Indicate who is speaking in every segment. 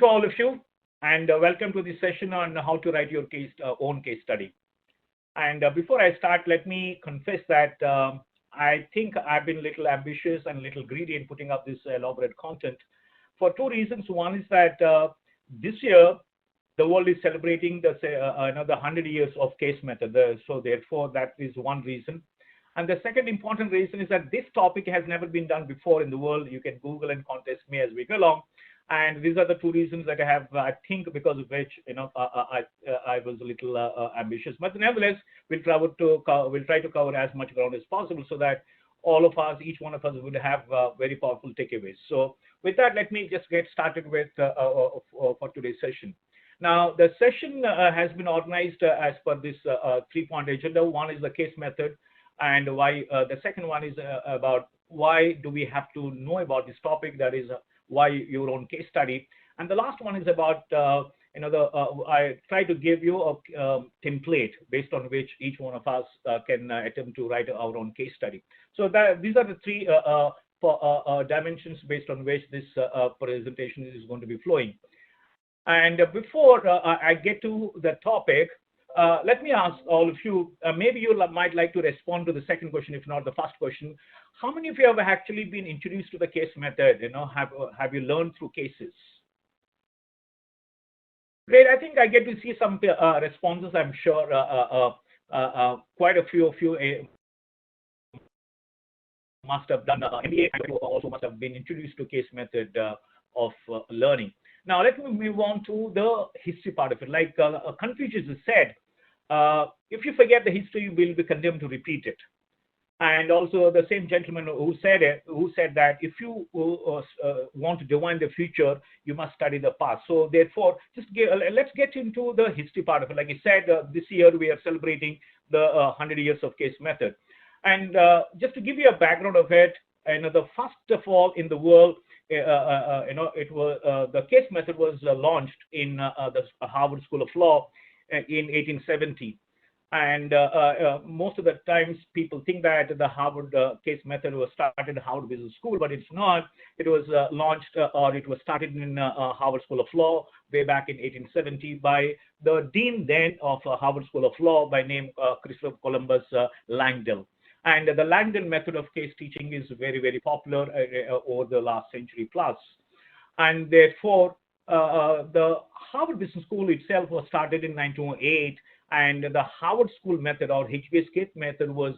Speaker 1: to all of you, and welcome to this session on how to write your own case study. And before I start, let me confess that I think I've been a little ambitious and a little greedy in putting up this elaborate content for two reasons. One is that this year the world is celebrating another 100 years of case method. So therefore, that is one reason. And the second important reason is that this topic has never been done before in the world. You can Google and contest me as we go along. And these are the two reasons that I have, I think, because of which I was a little ambitious. But nevertheless, we'll try to cover as much ground as possible so that all of us, each one of us, would have very powerful takeaways. So with that, let me just get started with for today's session. Now, the session has been organized as per this three-point agenda. One is the case method, and why. The second one is about why do we have to know about this topic, that is why your own case study. And the last one is about, I try to give you a template based on which each one of us can attempt to write our own case study. So these are the three dimensions based on which this presentation is going to be flowing. And before I get to the topic, let me ask all of you, maybe you might like to respond to the second question, if not the first question. How many of you have actually been introduced to the case method? Have you learned through cases? Great. I think I get to see some responses. I'm sure quite a few of you must have done MBA, also must have been introduced to case method of learning. Now, let me move on to the history part of it. Like Confucius said, if you forget the history, you will be condemned to repeat it. And also the same gentleman who said that if you want to divine the future, you must study the past. So therefore, let's get into the history part of it. Like I said, this year we are celebrating the 100 years of case method. And just to give you a background of it, the first of all in the world, it was the case method was launched in the Harvard School of Law in 1870. And most of the times people think that the Harvard case method was started at Harvard Business School, but it's not. It was launched or it was started in Harvard School of Law way back in 1870 by the dean then of Harvard School of Law by name Christopher Columbus Langdell. And the Langdell method of case teaching is very, very popular over the last century plus. And therefore, the Harvard Business School itself was started in 1908, and the Harvard School method or HBS case method was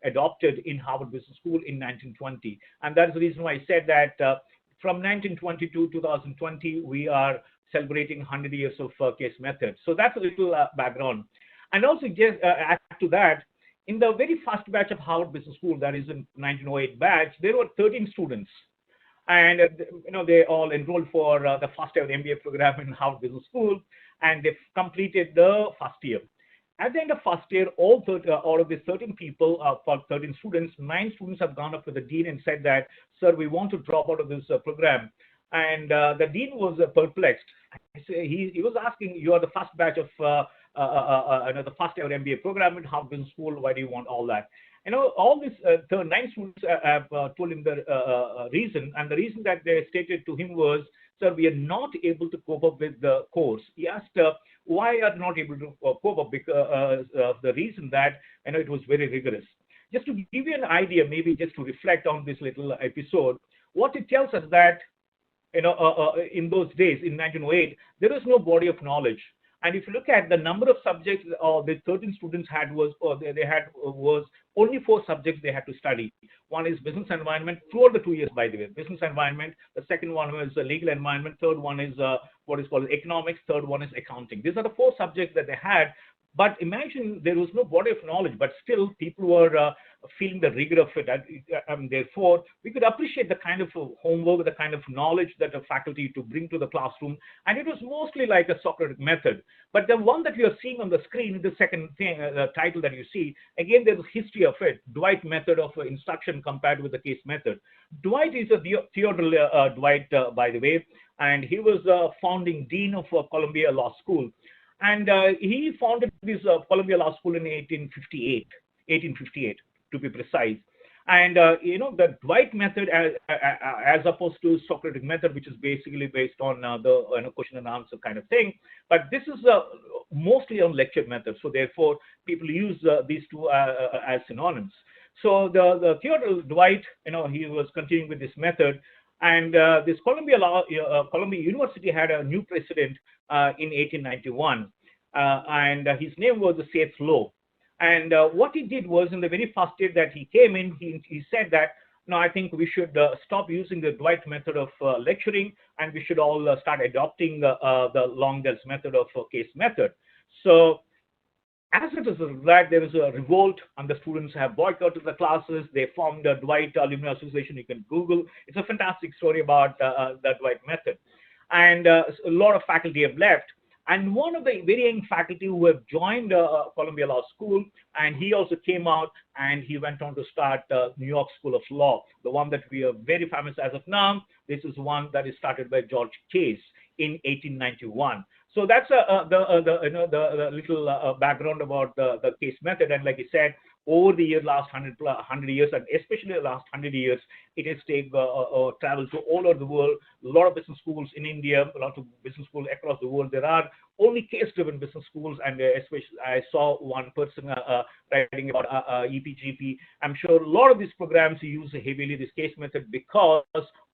Speaker 1: adopted in Harvard Business School in 1920. And that's the reason why I said that from 1920 to 2020, we are celebrating 100 years of case method. So that's a little background. And also just add to that, in the very first batch of Harvard Business School, that is in 1908 batch, there were 13 students. And they all enrolled for the first ever MBA program in Harvard Business School, and they completed the first year. At the end of first year, all of these 13 people, for 13 students, 9 students have gone up to the dean and said that, sir, we want to drop out of this program. And the dean was perplexed. He was asking, you are the first batch of the first ever MBA program in Harvard Business School. Why do you want all that? All these 9 students have told him the reason, and the reason that they stated to him was, sir, we are not able to cope up with the course. He asked, why are you not able to cope up? Because the reason that it was very rigorous. Just to give you an idea, maybe just to reflect on this little episode, what it tells us that in those days, in 1908, there was no body of knowledge. And if you look at the number of subjects the 13 students had was only 4 subjects they had to study. One is business environment throughout the 2 years, by the way. Business environment. The second one was legal environment. Third one is what is called economics. Third one is accounting. These are the 4 subjects that they had. But imagine there was no body of knowledge, but still people were feeling the rigor of it. And therefore, we could appreciate the kind of homework, the kind of knowledge that the faculty to bring to the classroom. And it was mostly like a Socratic method. But the one that you are seeing on the screen, the second thing, title that you see, again, there's a history of it. Dwight method of instruction compared with the case method. Dwight is a Theodore Dwight, by the way, and he was the founding dean of Columbia Law School. And he founded this Columbia Law School in 1858 to be precise. And the Dwight method, as opposed to Socratic method, which is basically based on the question and answer kind of thing. But this is mostly on lecture method. So therefore, people use these two as synonyms. So the Theodore Dwight, he was continuing with this method, and this Columbia University had a new president in 1891, and his name was Seth Low. And what he did was, in the very first year that he came in, he said that, no, I think we should stop using the Dwight method of lecturing, and we should all start adopting the Longdale's method of case method. So as a result of that, there is a revolt, and the students have boycotted the classes. They formed the Dwight Alumni Association. You can Google. It's a fantastic story about the Dwight method. And a lot of faculty have left. And one of the very young faculty who have joined Columbia Law School, and he also came out and he went on to start New York School of Law, the one that we are very famous as of now. This is one that is started by George Case in 1891. So that's the little background about the case method. And like I said, over the year, last 100 years, and especially the last 100 years, it has traveled to all over the world. A lot of business schools in India, a lot of business schools across the world. There are only case-driven business schools, and especially I saw one person writing about EPGP. I'm sure a lot of these programs use heavily this case method because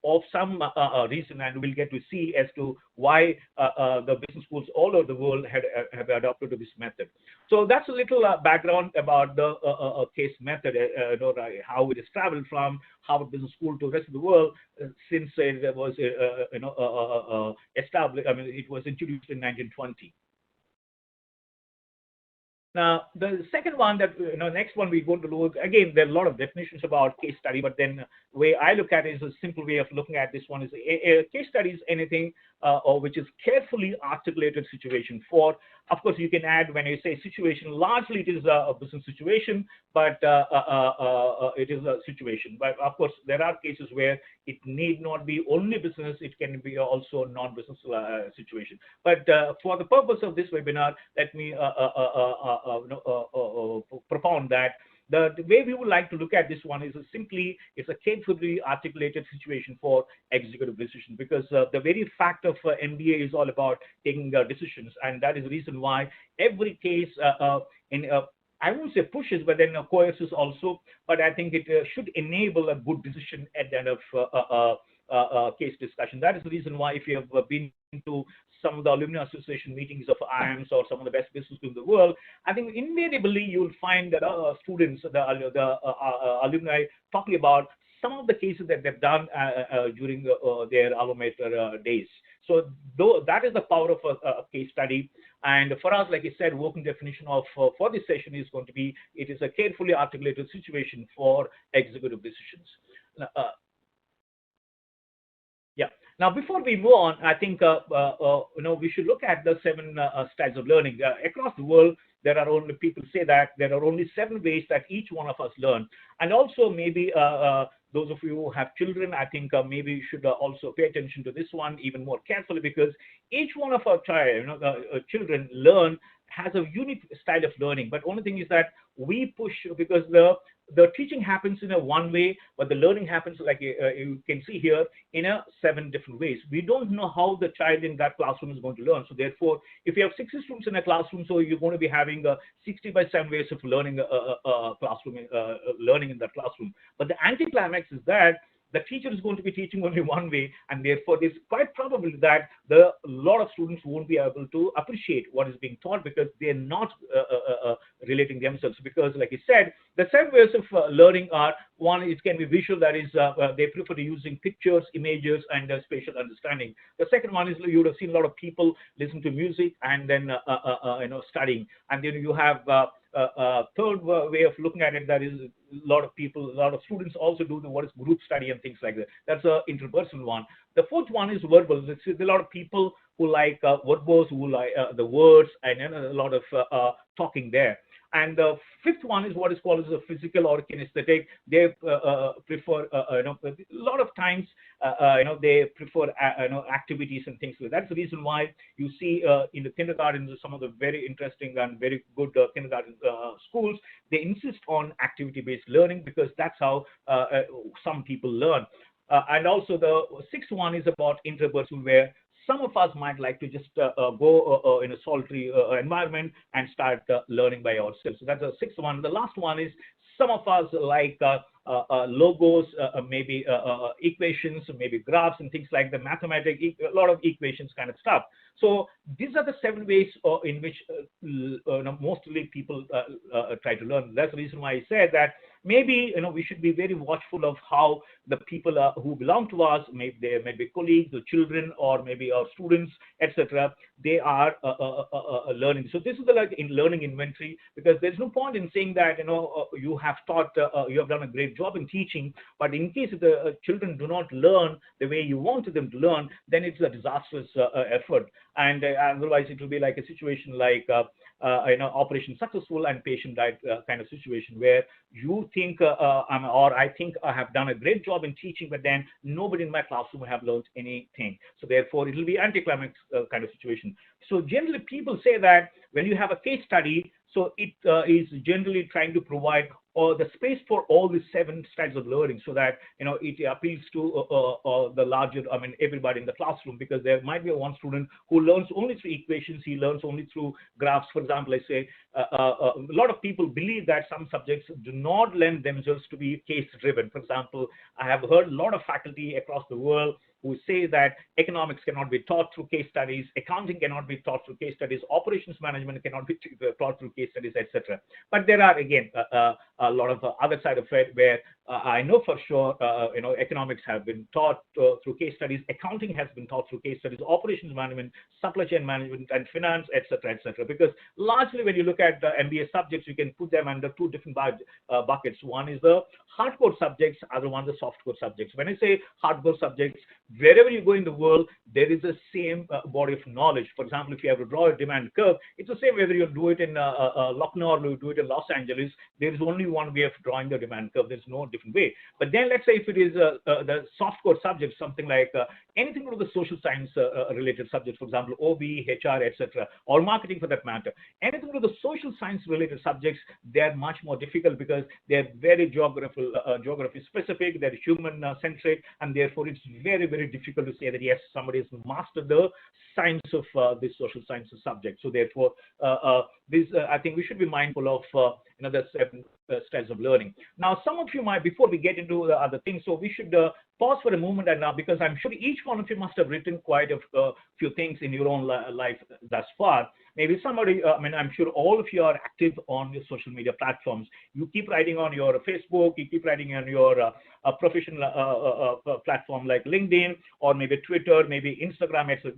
Speaker 1: of some reason, and we'll get to see as to why the business schools all over the world have adopted this method. So that's a little background about the case method, how it has traveled from Harvard Business School to the rest of the world since it was established. I mean, it was introduced in 1920. Now, the second one that, next one we're going to look, again, there are a lot of definitions about case study, but then the way I look at it is a simple way of looking at this one is a case study is anything or which is carefully articulated situation for. Of course, you can add, when you say situation, largely it is a business situation, but it is a situation. But of course, there are cases where it need not be only business, it can be also non-business situation. But for the purpose of this webinar, let me propound that the way we would like to look at this one is simply it's a carefully articulated situation for executive decision, because the very fact of MBA is all about taking decisions, and that is the reason why every case I won't say pushes, but then coerces also, but I think it should enable a good decision at the end of case discussion. That is the reason why, if you have been to some of the alumni association meetings of IIMs or some of the best business schools in the world, I think invariably you'll find that students, the alumni, talking about some of the cases that they've done during their alma mater days. So that is the power of a case study. And for us, like I said, working definition of for this session is going to be, it is a carefully articulated situation for executive decisions. Yeah. Now, before we move on, I think we should look at the 7 styles of learning across the world. There are only, people say that there are only 7 ways that each one of us learn, and also maybe those of you who have children, I think maybe you should also pay attention to this one even more carefully, because each one of our children learn has a unique style of learning. But only thing is that we push, because the teaching happens in a one way, but the learning happens, like you can see here, in 7 different ways. We don't know how the child in that classroom is going to learn. So therefore, if you have 60 students in a classroom, so you're going to be having 60 by 7 ways of learning classroom learning in that classroom. But the anticlimax is that the teacher is going to be teaching only one way, and therefore it's quite probable that a lot of students won't be able to appreciate what is being taught, because they're not relating themselves. Because, like I said, the 7 ways of learning are: one, it can be visual, that is they prefer to using pictures, images, and spatial understanding. The second one is, you would have seen a lot of people listen to music and then studying, and then you have third way of looking at it, that is, a lot of students also do what is group study and things like that. That's an interpersonal one. The fourth one is verbal. There's a lot of people who like verbose, who like the words, and a lot of talking there. And the fifth one is what is called as a physical or kinesthetic. They prefer, a lot of times they prefer activities and things like that. That's the reason why you see in the kindergartens, some of the very interesting and very good kindergarten schools, they insist on activity-based learning, because that's how some people learn. And also the sixth one is about interpersonal, where some of us might like to just go in a solitary environment and start learning by ourselves. So that's the sixth one. The last one is some of us like logos, maybe equations, maybe graphs and things like the mathematics, a lot of equations kind of stuff. So these are the 7 ways in which mostly people try to learn. That's the reason why I said that maybe we should be very watchful of how the people who belong to us, maybe they may be colleagues or children or maybe our students, etc. They are learning. So this is the like in learning inventory, because there's no point in saying that you have taught, you have done a great job in teaching, but in case the children do not learn the way you wanted them to learn, then it's a disastrous effort, and otherwise it will be like a situation like operation successful and patient died kind of situation, where you think or I think I have done a great job in teaching, but then nobody in my classroom have learned anything. So therefore it will be anticlimax kind of situation. So generally people say that when you have a case study, so it is generally trying to provide the space for all the 7 styles of learning, so that it appeals to the larger, everybody in the classroom, because there might be one student who learns only through equations, he learns only through graphs. For example, I say a lot of people believe that some subjects do not lend themselves to be case driven. For example, I have heard a lot of faculty across the world who say that economics cannot be taught through case studies, accounting cannot be taught through case studies, operations management cannot be taught through case studies, etc. But there are, again, a lot of other side of it where I know for sure, economics have been taught through case studies, accounting has been taught through case studies, operations management, supply chain management, and finance, etc., etc. Because largely, when you look at MBA subjects, you can put them under 2 different buckets. One is the hardcore subjects, other one the softcore subjects. When I say hardcore subjects, wherever you go in the world, there is the same body of knowledge. For example, if you have to draw a demand curve, it's the same whether you do it in Lucknow or you do it in Los Angeles. There is only one way of drawing the demand curve. There's no different way. But then let's say if it is the softcore subject, something like anything to the social science related subjects, for example, OB, HR, etc., or marketing for that matter, anything to the social science related subjects, they're much more difficult because they're very geography specific, they're human centric, and therefore it's very, very difficult to say that yes, somebody has mastered the science of this social sciences subject. So therefore, I think we should be mindful of the 7 styles of learning. Now, some of you might, before we get into the other things, so we should pause for a moment, and now, because I'm sure each one of you must have written quite a few things in your own life thus far. Maybe somebody, I'm sure all of you are active on your social media platforms. You keep writing on your Facebook, you keep writing on your professional platform like LinkedIn, or maybe Twitter, maybe Instagram, etc.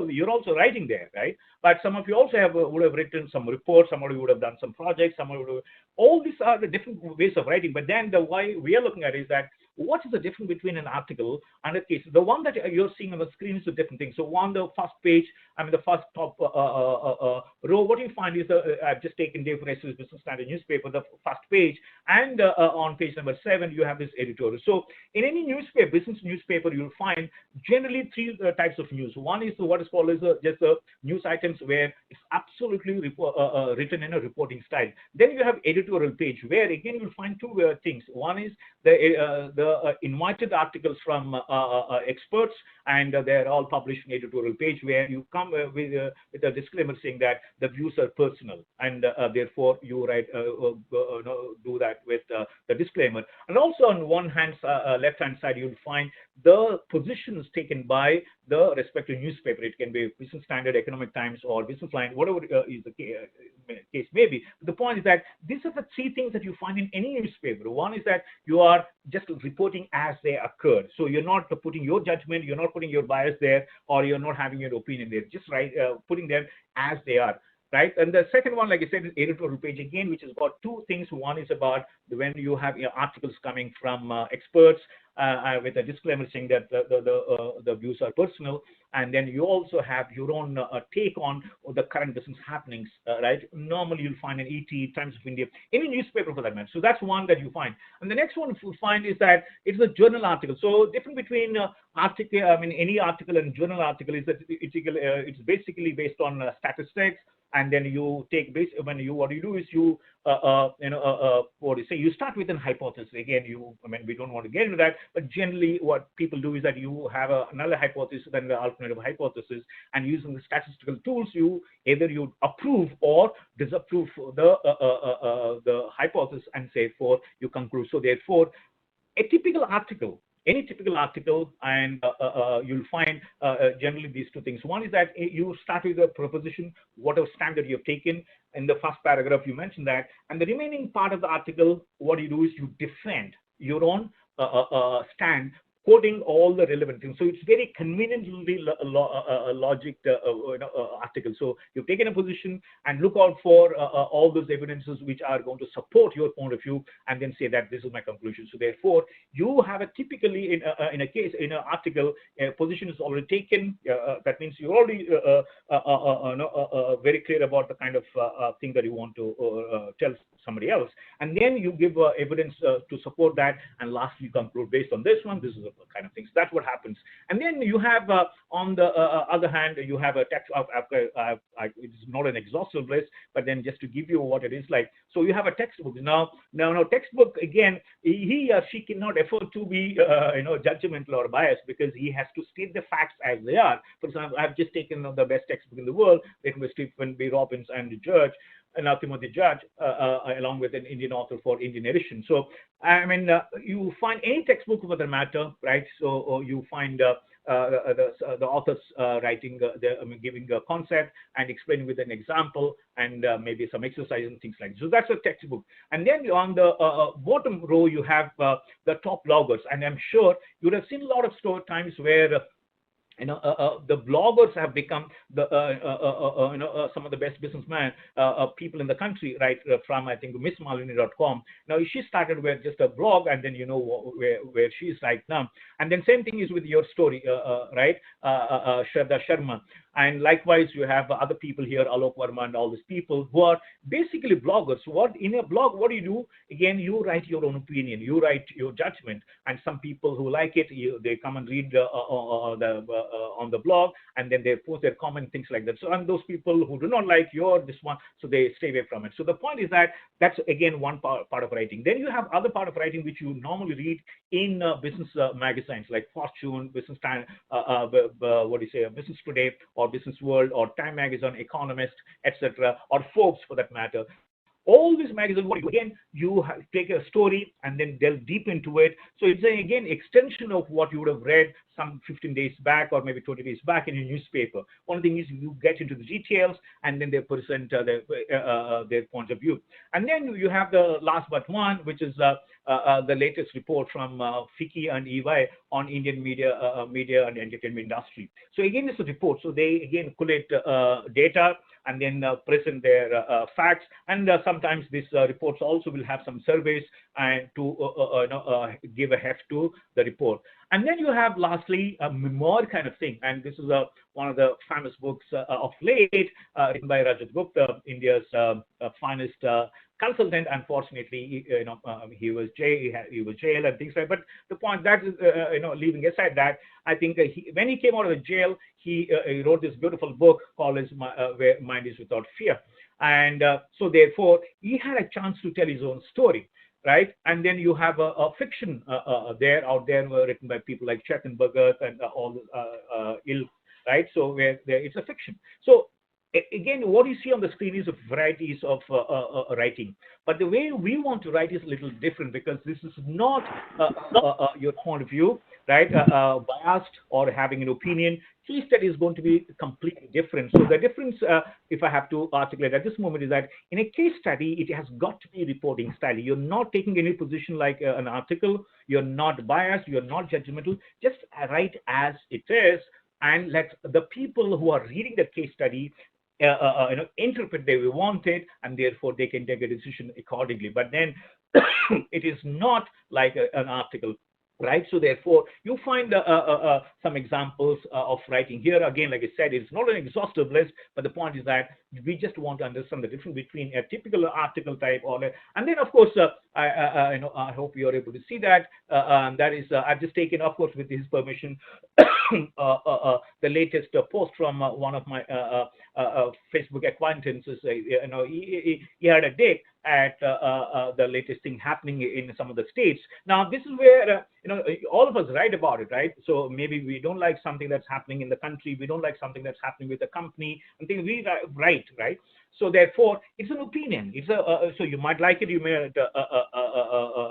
Speaker 1: You're also writing there, right? But some of you also would have written some reports, somebody would have done some projects, somebody would have, all these are the different ways of writing. But then the why we are looking at is that what is the difference between an article and a case? The one that you're seeing on the screen is a different thing. So on the first page, the first top row, what you find is I've just taken Dave Rice's Business Standard newspaper, the first page, and on page number 7, you have this editorial. So in any newspaper, business newspaper, you'll find generally 3 types of news. One is what is called as just news items, where it's absolutely written in a reporting style. Then you have editorial page, where again you'll find 2 things. One is the invited articles from experts, and they're all published in editorial page, where you come with a disclaimer saying that the views are personal, and therefore you write do that with the disclaimer. And also on one hand, left hand side, you'll find the positions taken by the respective newspaper. It can be Business Standard, Economic Times, or Business Line, whatever is the case may be. The point is that these are the 3 things that you find in any newspaper. One is that you are just reporting as they occurred. So you're not putting your judgment, you're not putting your bias there, or you're not having your opinion there. Just putting them as they are. Right, and the second one, like I said, is editorial page again, which is about 2 things. One is about when you have articles coming from experts with a disclaimer saying that the views are personal, and then you also have your own take on the current business happenings. Right, normally you'll find an ET, Times of India, any newspaper for that matter. So that's one that you find. And the next one you find is that it's a journal article. So different between article, I mean, any article and journal article is that it's basically based on statistics, and then you take base when you what you do is you what do you say? You start with an hypothesis. Again, I mean, we don't want to get into that, but generally, what people do is that you have another hypothesis than the alternative hypothesis, and using the statistical tools, you approve or disapprove the hypothesis, and say for you conclude. So therefore, a typical article, any typical article, and you'll find generally these two things. One is that you start with a proposition, whatever standard you've taken. In the first paragraph, you mentioned that, and the remaining part of the article, what you do is you defend your own stand, quoting all the relevant things. So it's very conveniently logic article. So you've taken a position and look out for all those evidences which are going to support your point of view, and then say that this is my conclusion. So therefore, you have a typically in a case, in an article, a position is already taken. That means you're already very clear about the kind of thing that you want to tell somebody else, and then you give evidence to support that, and lastly you conclude based on this one, this is the kind of things. That's what happens. And then you have on the other hand, you have a text of it's not an exhaustive list, but then just to give you what it is like. So you have a textbook. Now textbook, again, he or she cannot afford to be judgmental or biased, because he has to state the facts as they are. For example, I've just taken the best textbook in the world, written by Stephen B. Robbins and Judge, and Timothy Judge, along with an Indian author for Indian edition. So, I mean, you find any textbook for the matter, right? So you find the authors writing, giving a concept and explaining with an example, and maybe some exercise and things like that. So that's a textbook. And then on the bottom row, you have the top bloggers. And I'm sure you would have seen a lot of times where the bloggers have become some of the best businessmen, people in the country, right? From, I think, MissMalini.com. Now, she started with just a blog, and then where she is right now. And then same thing is with your story, right? Shraddha Sharma. And likewise, you have other people here, Alok Verma and all these people who are basically bloggers. In a blog, what do you do? Again, you write your own opinion, you write your judgment, and some people who like it, they come and read on the blog, and then they post their comment, things like that. So, and those people who do not like this one, so they stay away from it. So the point is that that's again one part of writing. Then you have other part of writing which you normally read in business magazines like Fortune, Business Time, Business Today, or Business World, or Time Magazine, Economist, etc., or Forbes for that matter. All these magazines, again, you take a story and then delve deep into it. So it's again extension of what you would have read some 15 days back or maybe 20 days back in your newspaper. One thing is you get into the details, and then they present their point of view. And then you have the last but one, which is the latest report from FICCI and EY on Indian media and entertainment industry. So again, it's a report. So they again collect data and then present their facts. And sometimes these reports also will have some surveys and to give a heft to the report. And then you have lastly a memoir kind of thing. And this is one of the famous books of late, written by Rajat Gupta, India's finest consultant. Unfortunately, he was jailed and things like that. But the point that is, leaving aside that, I think when he came out of the jail, he wrote this beautiful book called Where Mind Is Without Fear. And so therefore, he had a chance to tell his own story. Right, and then you have a fiction out there written by people like Chetan Bhagat and all ilk, right? So where it's a fiction. So again, what you see on the screen is a varieties of writing, but the way we want to write is a little different, because this is not your point of view, right? Biased or having an opinion. Case study is going to be completely different. So the difference, if I have to articulate at this moment, is that in a case study, it has got to be reporting style. You're not taking any position like an article. You're not biased. You're not judgmental. Just write as it is, and let the people who are reading the case study interpret the way we want it, and therefore they can take a decision accordingly. But then it is not like an article. right? So therefore, you find some examples of writing here. Again, like I said, it's not an exhaustive list, but the point is that we just want to understand the difference between a typical article type and then of course, I hope you are able to see that. That is, I've just taken, of course, with his permission, the latest post from one of my Facebook acquaintances. He had a dig at the latest thing happening in some of the states. Now, this is where all of us write about it, right? So maybe we don't like something that's happening in the country, we don't like something that's happening with the company, and things we write, right? So therefore, it's an opinion. It's so you might like it, you may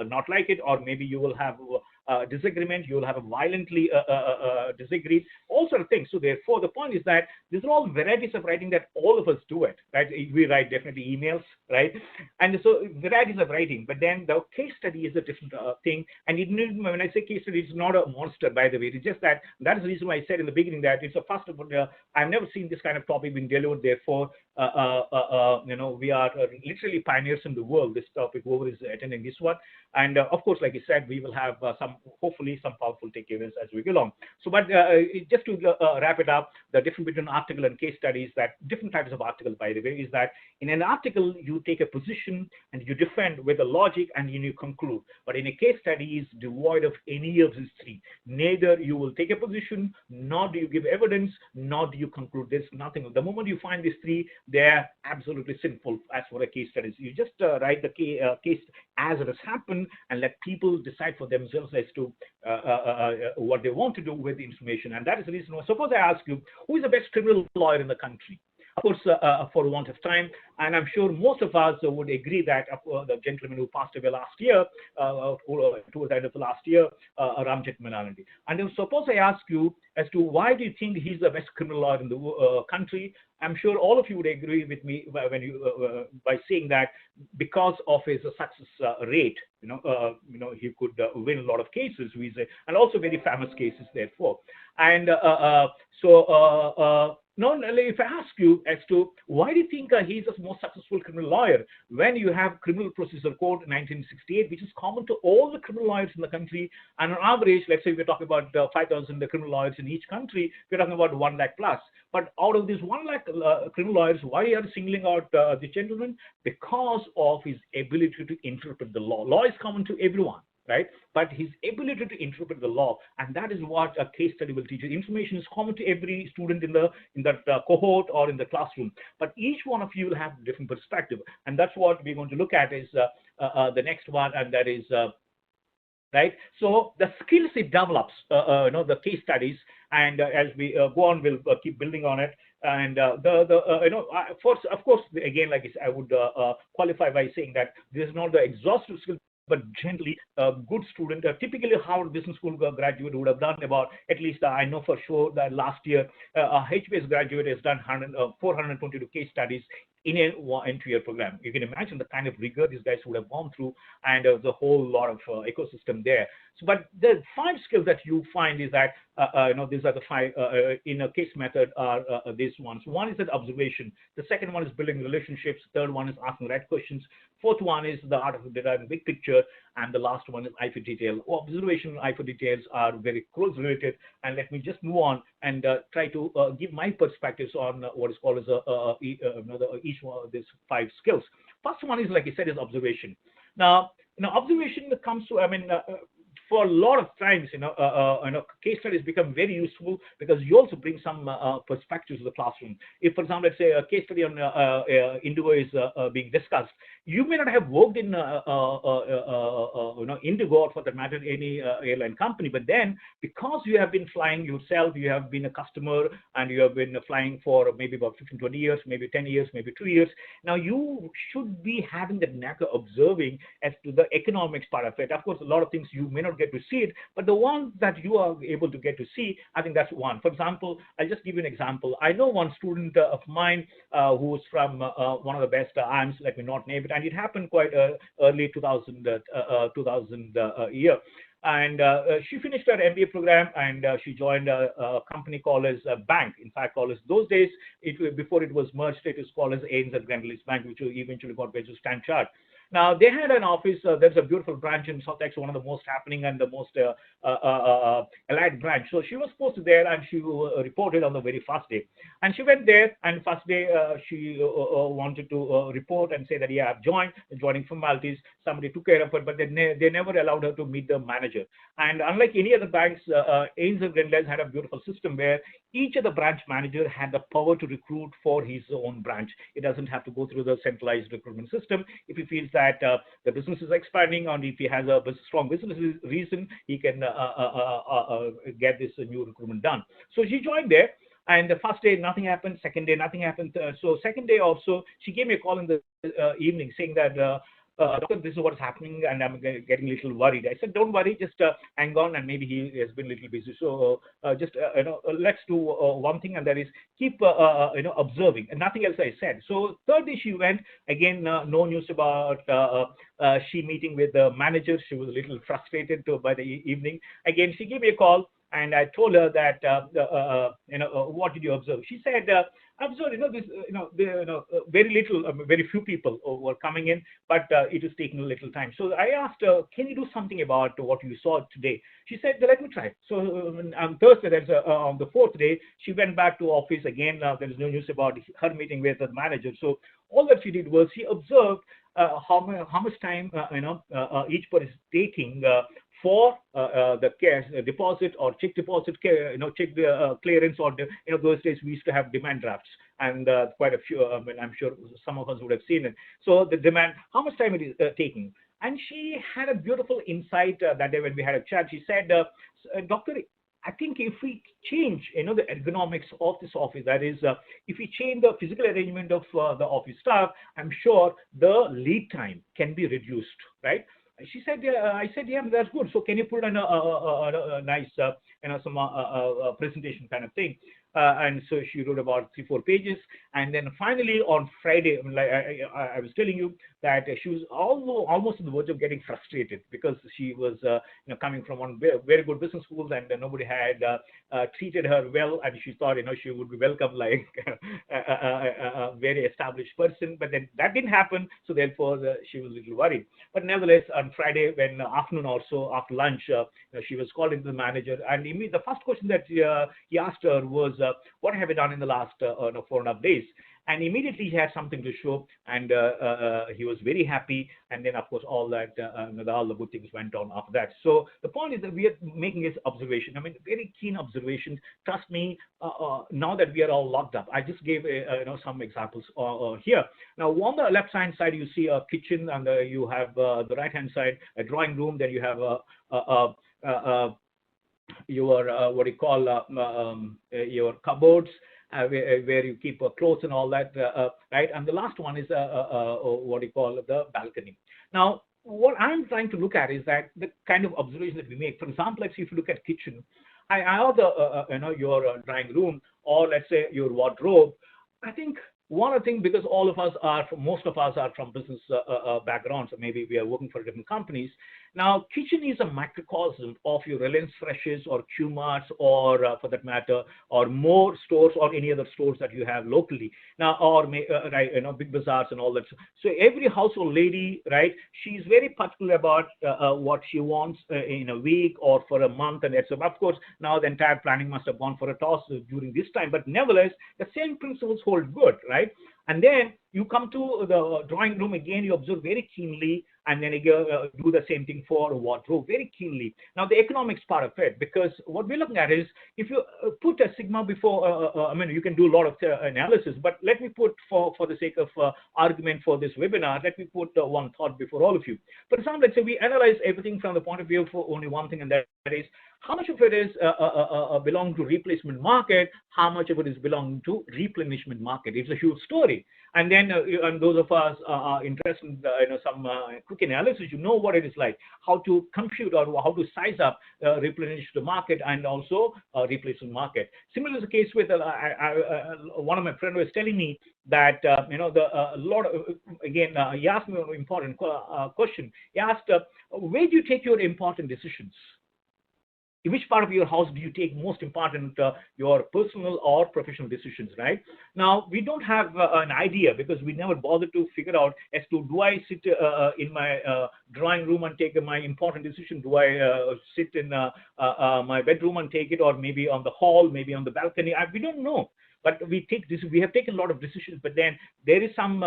Speaker 1: not like it, or maybe you will have disagreement, you will have a violently disagree, all sort of things. So therefore, the point is that these are all varieties of writing that all of us do it, right? We write definitely emails, right? And so varieties of writing, but then the case study is a different thing. And when I say case study, it's not a monster, by the way. It's just that is the reason why I said in the beginning that it's a first of all, I've never seen this kind of topic being delivered. Therefore, we are literally pioneers in the world. This topic, whoever is attending this one, and of course, like I said, we will have hopefully some powerful takeaways as we go along. So, but just to wrap it up, the difference between article and case studies, that different types of articles, by the way, is that in an article you take a position and you defend with a logic and you conclude. But in a case study is devoid of any of these three. Neither you will take a position, nor do you give evidence, nor do you conclude. There's nothing. The moment you find these three, they're absolutely sinful as for a case studies. You just write the case as it has happened and let people decide for themselves as to what they want to do with the information. And that is the reason why. Suppose I ask you, who is the best criminal lawyer in the country? Of course, for want of time, and I'm sure most of us would agree that the gentleman who passed away last year, towards the end of the last year, Ram Jethmalani. And then suppose I ask you as to why do you think he's the best criminal lawyer in the country? I'm sure all of you would agree with me when by saying that because of his success rate, he could win a lot of cases, we say, and also very famous cases, therefore. And now, if I ask you as to why do you think he's the most successful criminal lawyer, when you have Criminal Procedure Code 1968, which is common to all the criminal lawyers in the country, and on average, let's say we're talking about 5,000 criminal lawyers in each country, we're talking about 1 lakh plus. But out of these 1 lakh criminal lawyers, why are you singling out the gentleman? Because of his ability to interpret the law. Law is common to everyone, right? But his ability to interpret the law, and that is what a case study will teach you. Information is common to every student in that cohort or in the classroom, but each one of you will have a different perspective, and that's what we're going to look at is the next one, and that is right. So the skills it develops, the case studies, and as we go on, we'll keep building on it. And first, of course, again, like I would qualify by saying that this is not the exhaustive skill, but generally a good student, typically Harvard Business School graduate would have done about, at least I know for sure that last year, a HBS graduate has done 422 case studies in an entry-year program. You can imagine the kind of rigor these guys would have gone through, and the whole lot of ecosystem there. So, but the 5 skills that you find is that, these are the 5 in a case method are these ones. One is that observation. The second one is building relationships. Third one is asking the right questions. Fourth one is the art of deriving big picture. And the last one is eye for detail. Observation and eye for details are very close related. And let me just move on and try to give my perspectives on what is called as each one of these 5 skills. First one is, like I said, is observation. Now, observation comes to, for a lot of times, case studies become very useful because you also bring some perspectives to the classroom. If, for example, let's say a case study on Indigo is being discussed, you may not have worked in Indigo, or for that matter, any airline company, but then because you have been flying yourself, you have been a customer, and you have been flying for maybe about 15, 20 years, maybe 10 years, maybe 2 years. Now, you should be having the knack of observing as to the economics part of it. Of course, a lot of things you may not get to see it, but the ones that you are able to get to see, I think that's one. For example, I'll just give you an example. I know one student of mine who's from one of the best IIMs, let me not name it, and it happened quite early 2000 year. And she finished her MBA program, and she joined a company called as a bank. In fact, called as those days, before it was merged, it was called as Ains and Glenlease Bank, which eventually got by to Stanchart. Now they had an office. There's a beautiful branch in South Texas, one of the most happening and the most allied branch. So she was posted there, and she reported on the very first day. And she went there, and first day she wanted to report and say that yeah, I've joining formalities. Somebody took care of it, but they never allowed her to meet the manager. And unlike any other banks, Ains and Grendells had a beautiful system where each of the branch manager had the power to recruit for his own branch. It doesn't have to go through the centralized recruitment system. If he feels that the business is expanding, or if he has a strong business reason, he can get this new recruitment done. So she joined there. And the first day, nothing happened. Second day, nothing happened. So second day also, she gave me a call in the evening saying that, doctor, this is what's happening, and I'm getting a little worried. I said, don't worry, just hang on, and maybe he has been a little busy. So just let's do one thing, and that is keep observing, and nothing else I said. So third day she went again. No news about she meeting with the manager. She was a little frustrated by the evening. Again, she gave me a call. And I told her that, what did you observe? She said, observed, this, very little, very few people were coming in, but it is taking a little time. So I asked her, can you do something about what you saw today? She said, let me try. So on Thursday, that's on the fourth day, she went back to office again. There is no news about her meeting with the manager. So all that she did was she observed how much time each person is taking for the cash deposit or check deposit, check the clearance, or those days we used to have demand drafts, and quite a few. I'm sure some of us would have seen it. So the demand, how much time it is taking. And she had a beautiful insight that day when we had a chat. She said, Doctor, I think if we change, the ergonomics of this office, that is, if we change the physical arrangement of the office staff, I'm sure the lead time can be reduced, right? She said, I said, yeah, that's good. So can you put on a nice, some presentation kind of thing? And so she wrote about 3-4 pages. And then finally on Friday, like I was telling you that she was almost on the verge of getting frustrated because she was coming from one very good business schools, and nobody had treated her well, and she thought she would be welcome like a very established person. But then that didn't happen, so therefore she was a little worried. But nevertheless, on Friday, when afternoon or so after lunch, she was called into the manager, and the first question that he asked her was, what have you done in the last 4.5 days? And immediately he had something to show, and he was very happy. And then, of course, all that, all the good things went on after that. So the point is that we are making this observation. Very keen observation. Trust me, now that we are all locked up, I just gave some examples here. Now, on the left-hand side, you see a kitchen, and you have the right-hand side a drawing room. Then you have your what do you call your cupboards. Where you keep clothes and all that, right? And the last one is what you call the balcony. Now, what I'm trying to look at is that the kind of observation that we make. For example, let's see if you look at kitchen, I have the your drawing room, or let's say your wardrobe. I think one of the things, because most of us are from business backgrounds, or maybe we are working for different companies. Now, kitchen is a microcosm of your Reliance Freshes or Q-Marts, or for that matter, or more stores, or any other stores that you have locally. Now, or big bazaars and all that. So every household lady, right? She's very particular about what she wants in a week or for a month, and so of course now the entire planning must have gone for a toss during this time. But nevertheless, the same principles hold good, right? And then you come to the drawing room again, you observe very keenly, and then you do the same thing for wardrobe very keenly. Now, the economics part of it, because what we're looking at is, if you put a sigma before, you can do a lot of analysis, but let me put, for the sake of argument for this webinar, let me put one thought before all of you. For example, let's say we analyze everything from the point of view for only one thing, and that is, how much of it is belong to replacement market, how much of it is belonging to replenishment market. It's a huge story. And then and those of us are interested in some quick analysis, what it is like, how to compute or how to size up replenish the market and also replacement market. Similar is the case with one of my friends was telling me that he asked me an important question. He asked, where do you take your important decisions? which part of your house do you take most important, your personal or professional decisions, right? Now we don't have an idea because we never bothered to figure out as to do I sit in my drawing room and take my important decision, do I sit in my bedroom and take it, or maybe on the hall, maybe on the balcony. We don't know, but we take this. We have taken a lot of decisions, but then there is some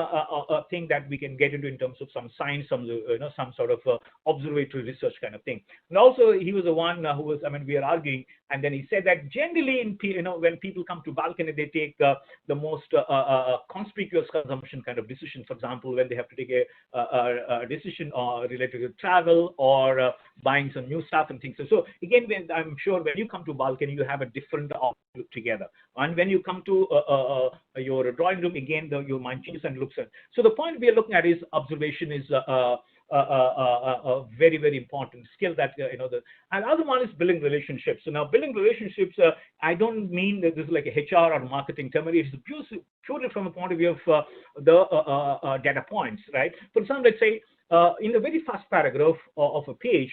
Speaker 1: thing that we can get into in terms of some science, some some sort of observatory research kind of thing. And also, he was the one who was. I mean, we are arguing, and then he said that generally, when people come to balcony, they take the most conspicuous consumption kind of decision. For example, when they have to take a decision related to travel or buying some new stuff and things. So again, I'm sure when you come to balcony, you have a different outlook together. And when you come to your drawing room, again, your mind changes and looks at. So the point we are looking at is observation is a very, very important skill that and the other one is building relationships. So now building relationships, I don't mean that this is like a HR or marketing term. It's purely from a point of view of the data points, right? For example, let's say in the very first paragraph of a page,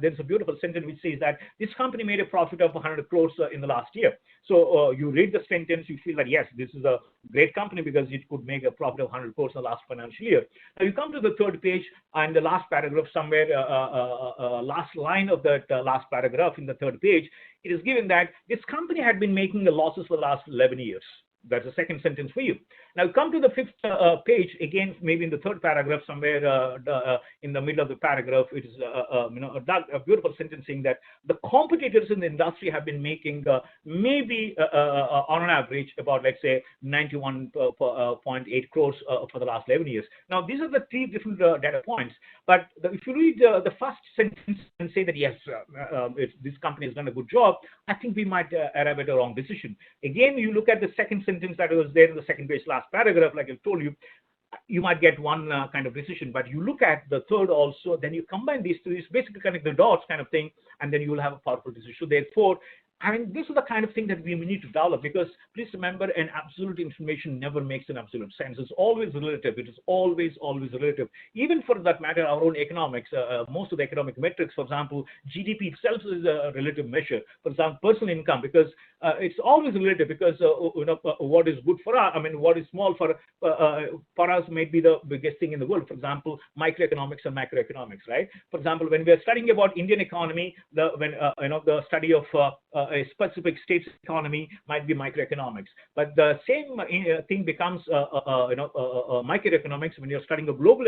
Speaker 1: there's a beautiful sentence which says that this company made a profit of 100 crores in the last year. So you read the sentence, you feel that yes, this is a great company because it could make a profit of 100 crores in the last financial year. Now you come to the third page and the last paragraph somewhere, last line of that last paragraph in the third page, it is given that this company had been making the losses for the last 11 years. That's the second sentence for you. Now come to the fifth page, again, maybe in the third paragraph, somewhere in the middle of the paragraph, it is a beautiful sentence saying that the competitors in the industry have been making maybe on an average about, let's say, 91.8 crores for the last 11 years. Now these are the three different data points. But if you read the first sentence and say that yes, this company has done a good job, I think we might arrive at a wrong decision. Again, you look at the second sentence that was there in the second page, last paragraph, like I told you, you might get one kind of decision, but you look at the third also, then you combine these two, it's basically connect the dots kind of thing, and then you will have a powerful decision. So therefore, I mean, this is the kind of thing that we need to develop, because please remember, an absolute information never makes an absolute sense. It's always relative. It is always relative. Even for that matter, our own economics, most of the economic metrics, for example, GDP itself is a relative measure. For example, personal income, because it's always relative, because what is good for us, I mean, what is small for us may be the biggest thing in the world. For example, microeconomics and macroeconomics, right? For example, when we are studying about Indian economy, the study of a specific state's economy might be microeconomics, but the same thing becomes microeconomics when you're studying a global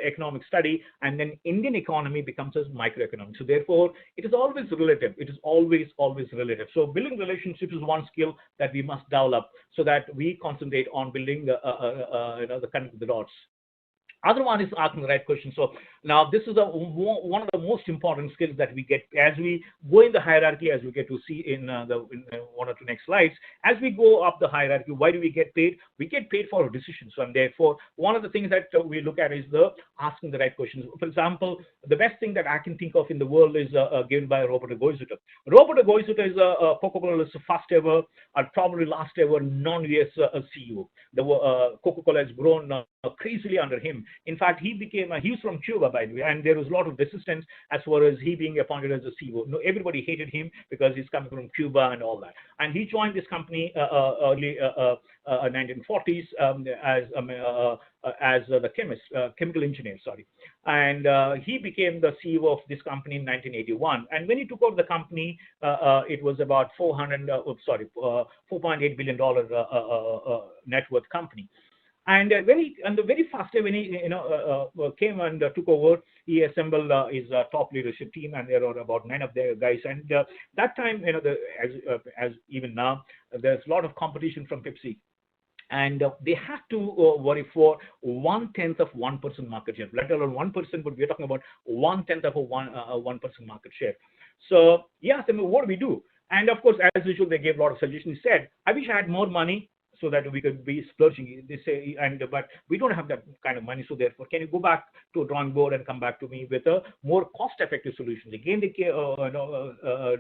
Speaker 1: economic study, and then Indian economy becomes as microeconomics. So therefore, it is always relative. It is always relative. So building relationships is one skill that we must develop, so that we concentrate on building the connect the dots. Other one is asking the right question. So now this is one of the most important skills that we get as we go in the hierarchy, as we get to see in one or two next slides. As we go up the hierarchy, why do we get paid? We get paid for our decisions. So, and therefore, one of the things that we look at is the asking the right questions. For example, the best thing that I can think of in the world is given by Robert Goizueta. Robert Goizueta is Coca-Cola's first ever, or probably last ever, non-US CEO. The Coca-Cola has grown crazily under him. In fact, he was from Cuba, by the way, and there was a lot of resistance as far as he being appointed as a CEO. No, everybody hated him because he's coming from Cuba and all that. And he joined this company early 1940s as the chemical engineer, sorry. And he became the CEO of this company in 1981. And when he took over the company, it was about $4.8 billion net worth company. And on the very first day when he came and took over, he assembled his top leadership team, and there are about 9 of their guys. And that time, as even now, there's a lot of competition from Pepsi. And they have to worry for 1/10 of 1% market share, let alone 1%, but we're talking about 1/10 of a 1% market share. So he asked them, what do we do? And of course, as usual, they gave a lot of suggestions. He said, I wish I had more money so that we could be splurging. They say, but we don't have that kind of money. So therefore, can you go back to a drawing board and come back to me with a more cost-effective solution? Again, they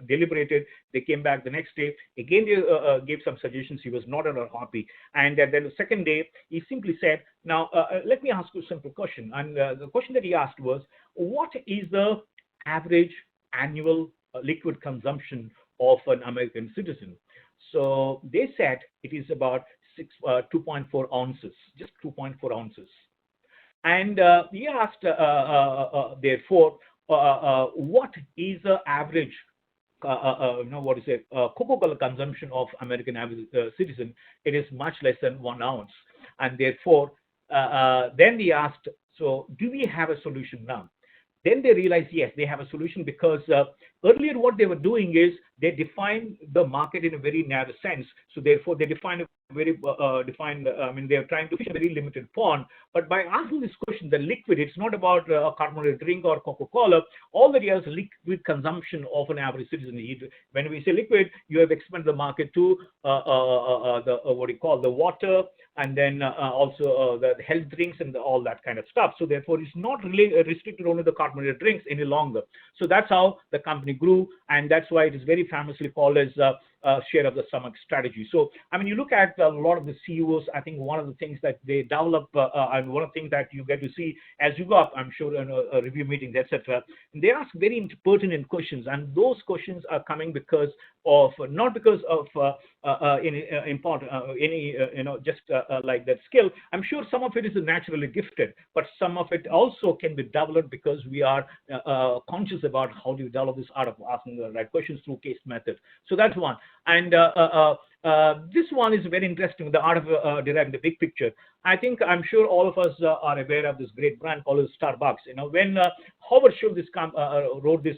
Speaker 1: deliberated. They came back the next day. Again, they gave some suggestions. He was not at all happy. And then the second day, he simply said, now, let me ask you a simple question. And the question that he asked was, what is the average annual liquid consumption of an American citizen. So they said it is about 2.4 ounces, just 2.4 ounces. And we asked, therefore, what is the average, what is it, Coca-Cola consumption of American average citizen? It is much less than 1 ounce. And therefore, then we asked, so do we have a solution now? Then they realized, yes, they have a solution because earlier what they were doing is they defined the market in a very narrow sense. So therefore, they define a very I mean, they're trying to fish a very limited pond. But by asking this question, the liquid, it's not about a carbonated drink or Coca-Cola. All that is liquid consumption of an average citizen. When we say liquid, you have expanded the market to the what do you call the water, and then also the health drinks and all that kind of stuff. So therefore, it's not really restricted only to the carbonated drinks any longer. So that's how the company grew, and that's why it is very famously called as share of the stomach strategy. So, I mean, you look at a lot of the CEOs, I think one of the things that they develop, and one of the things that you get to see as you go up, I'm sure, in review meetings, etc., they ask very pertinent questions, and those questions are coming because of, not because of any important, any, just like that skill. I'm sure some of it is naturally gifted, but some of it also can be developed because we are conscious about how do you develop this art of asking the right questions through case method. So that's one. And this one is very interesting, the art of deriving the big picture. I'm sure all of us are aware of this great brand called Starbucks. When Howard Schultz wrote this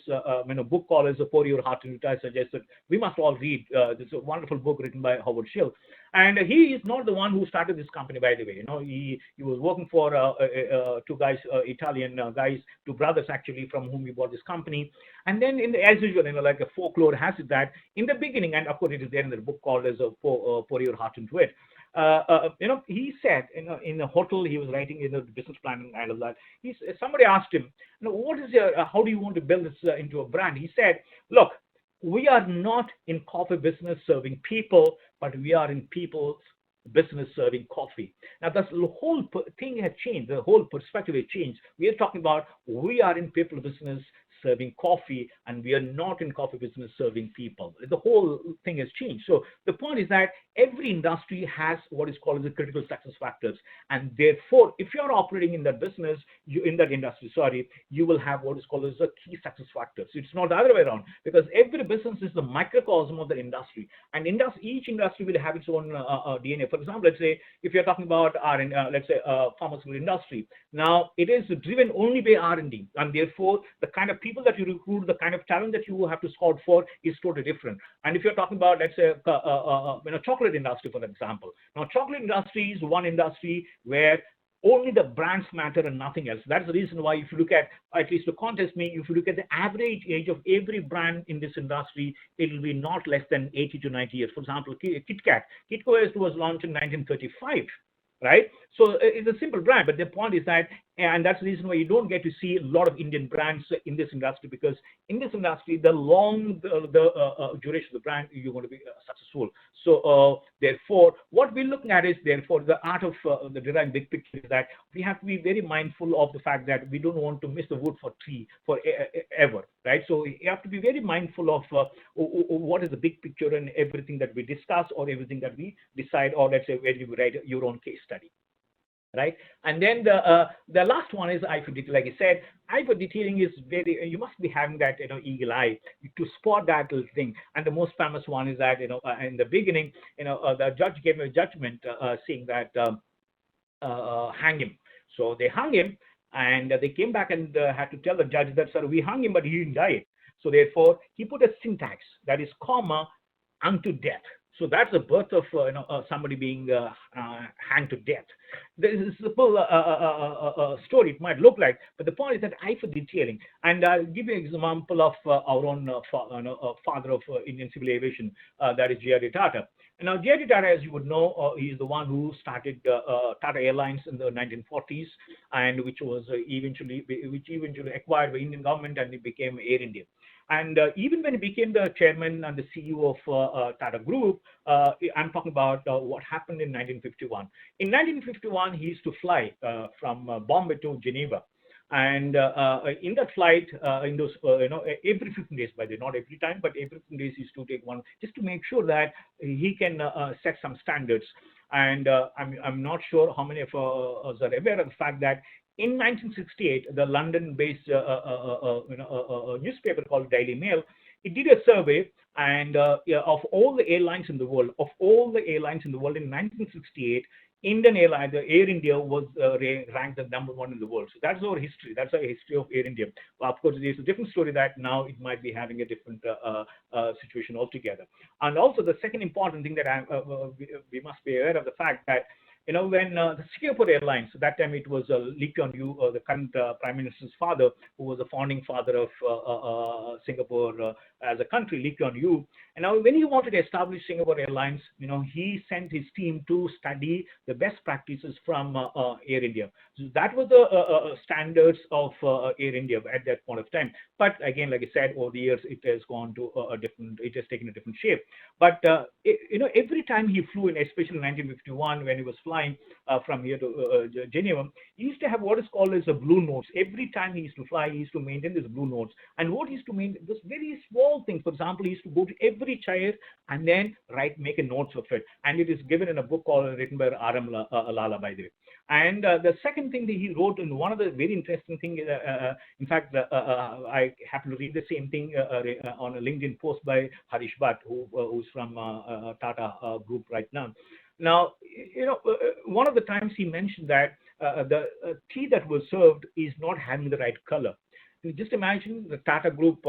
Speaker 1: book called as For Your Heart, and I suggested we must all read. This is a wonderful book written by Howard Schultz. And he is not the one who started this company, by the way. He was working for two guys, Italian guys, two brothers actually, from whom he bought this company. And then, as usual, like a folklore has it that in the beginning, and of course it is there in the book called as For Your Heart into It. He said, in a hotel, he was writing the business plan and all of that. Somebody asked him, what is your, how do you want to build this into a brand? He said, look, we are not in coffee business serving people, but we are in people's business serving coffee. Now, that's the whole thing has changed. The whole perspective has changed. We are talking about we are in people business serving coffee, and we are not in coffee business serving people. The whole thing has changed. So the point is that every industry has what is called the critical success factors, and therefore, if you are operating in that business, in that industry, you will have what is called as the key success factors. It's not the other way around, because every business is the microcosm of the industry, and each industry will have its own DNA. For example, let's say if you're talking about let's say pharmaceutical industry, now it is driven only by R&D, and therefore the kind of people that you recruit, the kind of talent that you have to scout for is totally different. And if you're talking about, let's say, chocolate industry, for example, now chocolate industry is one industry where only the brands matter and nothing else. That's the reason why, if you look at least to contest me, if you look at the average age of every brand in this industry, it will be not less than 80 to 90 years. For example, Kit Kat. Kit Kat was launched in 1935. Right? So it's a simple brand, but the point is that, and that's the reason why you don't get to see a lot of Indian brands in this industry, because in this industry, the long duration of the brand, you're going to be successful. So therefore, what we're looking at is, therefore, the art of the deriving big picture is that we have to be very mindful of the fact that we don't want to miss the wood for tree for ever, right? So you have to be very mindful of what is the big picture and everything that we discuss or everything that we decide, or let's say where you write your own case study. Right, and then the last one is eye for detail. Like I said, eye for detailing is very. You must be having that eagle eye to spot that little thing. And the most famous one is that in the beginning, the judge gave a judgment saying that hang him. So they hung him, and they came back and had to tell the judge that, sir, we hung him, but he didn't die. So therefore, he put a syntax, that is comma, unto death. So that's the birth of somebody being hanged to death. This is a simple story it might look like, but the point is that eye for detailing. And I'll give you an example of our own father of Indian civil aviation, that is J.R.D. Tata. Now, J.R.D. Tata, as you would know, he's the one who started Tata Airlines in the 1940s, and which eventually acquired by Indian government, and it became Air India. And even when he became the chairman and the CEO of Tata Group, I'm talking about what happened in 1951. In 1951, he used to fly from Bombay to Geneva. And in that flight, in those, every 15 days, by the way, not every time, but every 15 days, he used to take one just to make sure that he can set some standards. And I'm not sure how many of us are aware of the fact that in 1968, the London-based newspaper called Daily Mail, it did a survey, and yeah, of all the airlines in the world, in 1968, Indian Airlines, the Air India was ranked the number one in the world. So that's our history. That's our history of Air India. Well, of course, there's a different story that now it might be having a different situation altogether. And also, the second important thing that we must be aware of the fact that when the Singapore Airlines, so that time it was Lee Kuan Yew, the current Prime Minister's father, who was the founding father of Singapore as a country, Lee Kuan Yew. And now, when he wanted to establish Singapore Airlines, he sent his team to study the best practices from Air India. So that was the standards of Air India at that point of time. But again, like I said, over the years, it has gone to a different, it has taken a different shape. But every time he flew in, especially in 1951, when he was flying from here to Geneva, he used to have what is called as a blue notes. Every time he used to fly, he used to maintain this blue notes. And what he used to maintain, this very small thing. For example, he used to go to every chair and then make a notes of it. And it is given in a book called, written by R.M. Lala, by the way. And the second thing that he wrote, in one of the very interesting thing, in fact, I happen to read the same thing on a LinkedIn post by Harish Bhatt, who's from Tata Group right now. Now, one of the times he mentioned that the tea that was served is not having the right color. You just imagine the Tata Group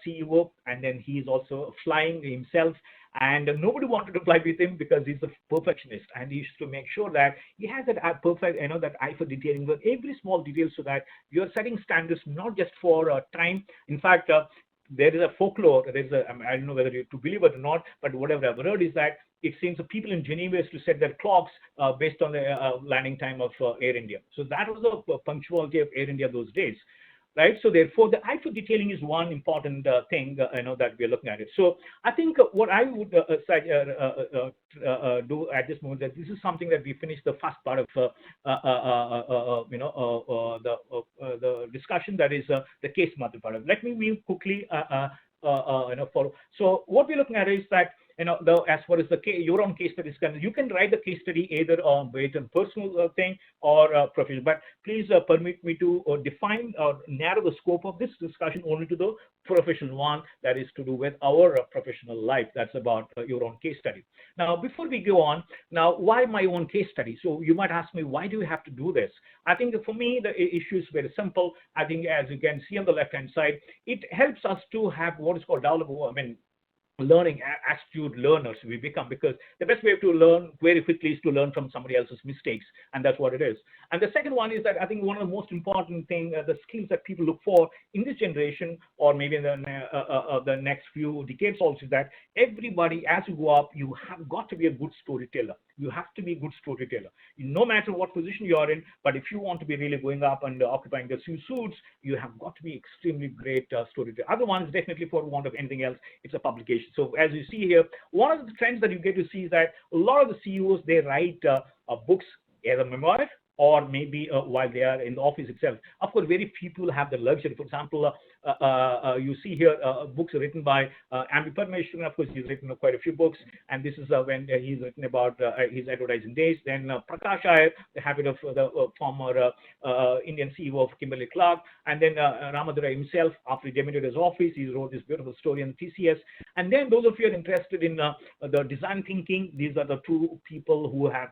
Speaker 1: CEO, and then he's also flying himself, and nobody wanted to fly with him because he's a perfectionist, and he used to make sure that he has that perfect, that eye for detailing with every small detail, so that you're setting standards not just for time. In fact, there is a folklore. There's a, I don't know whether you to believe it or not, but whatever I've heard is that it seems the people in Geneva used to set their clocks based on the landing time of Air India. So that was the punctuality of Air India those days. Right, so therefore, the eye for detailing is one important thing that we are looking at it. So I think what I would do at this moment, that this is something that we finished the first part of the discussion, that is the case method part of it. Let me move quickly. Follow. So what we're looking at is that as far as your own case study is concerned, you can write the case study either on based on personal thing or professional. But please permit me to define or narrow the scope of this discussion only to the professional one, that is to do with our professional life. That's about your own case study. Now, before we go on, now why my own case study? So you might ask me, why do you have to do this? I think that for me, the issue is very simple. I think, as you can see on the left-hand side, it helps us to have what is called learning astute learners we become, because the best way to learn very quickly is to learn from somebody else's mistakes, and that's what it is. And the second one is that I think one of the most important thing, the skills that people look for in this generation, or maybe in the next few decades also, is that everybody, as you go up, you have got to be a good storyteller. You have to be a good storyteller, no matter what position you are in. But if you want to be really going up and occupying the suits, you have got to be extremely great storyteller. Other ones, definitely, for want of anything else, it's a publication. So as you see here, one of the trends that you get to see is that a lot of the CEOs, they write books, either memoir or maybe while they are in the office itself. Of course, very few people have the luxury. For example, you see here books written by Ambi Parmeshwaran. Of course, he's written quite a few books, and this is when he's written about his advertising days. Then Prakash Iyer, the habit of the former Indian CEO of Kimberly Clark, and then Ramadura himself, after he demoted his office, he wrote this beautiful story on TCS. And then those of you who are interested in the design thinking, these are the two people who have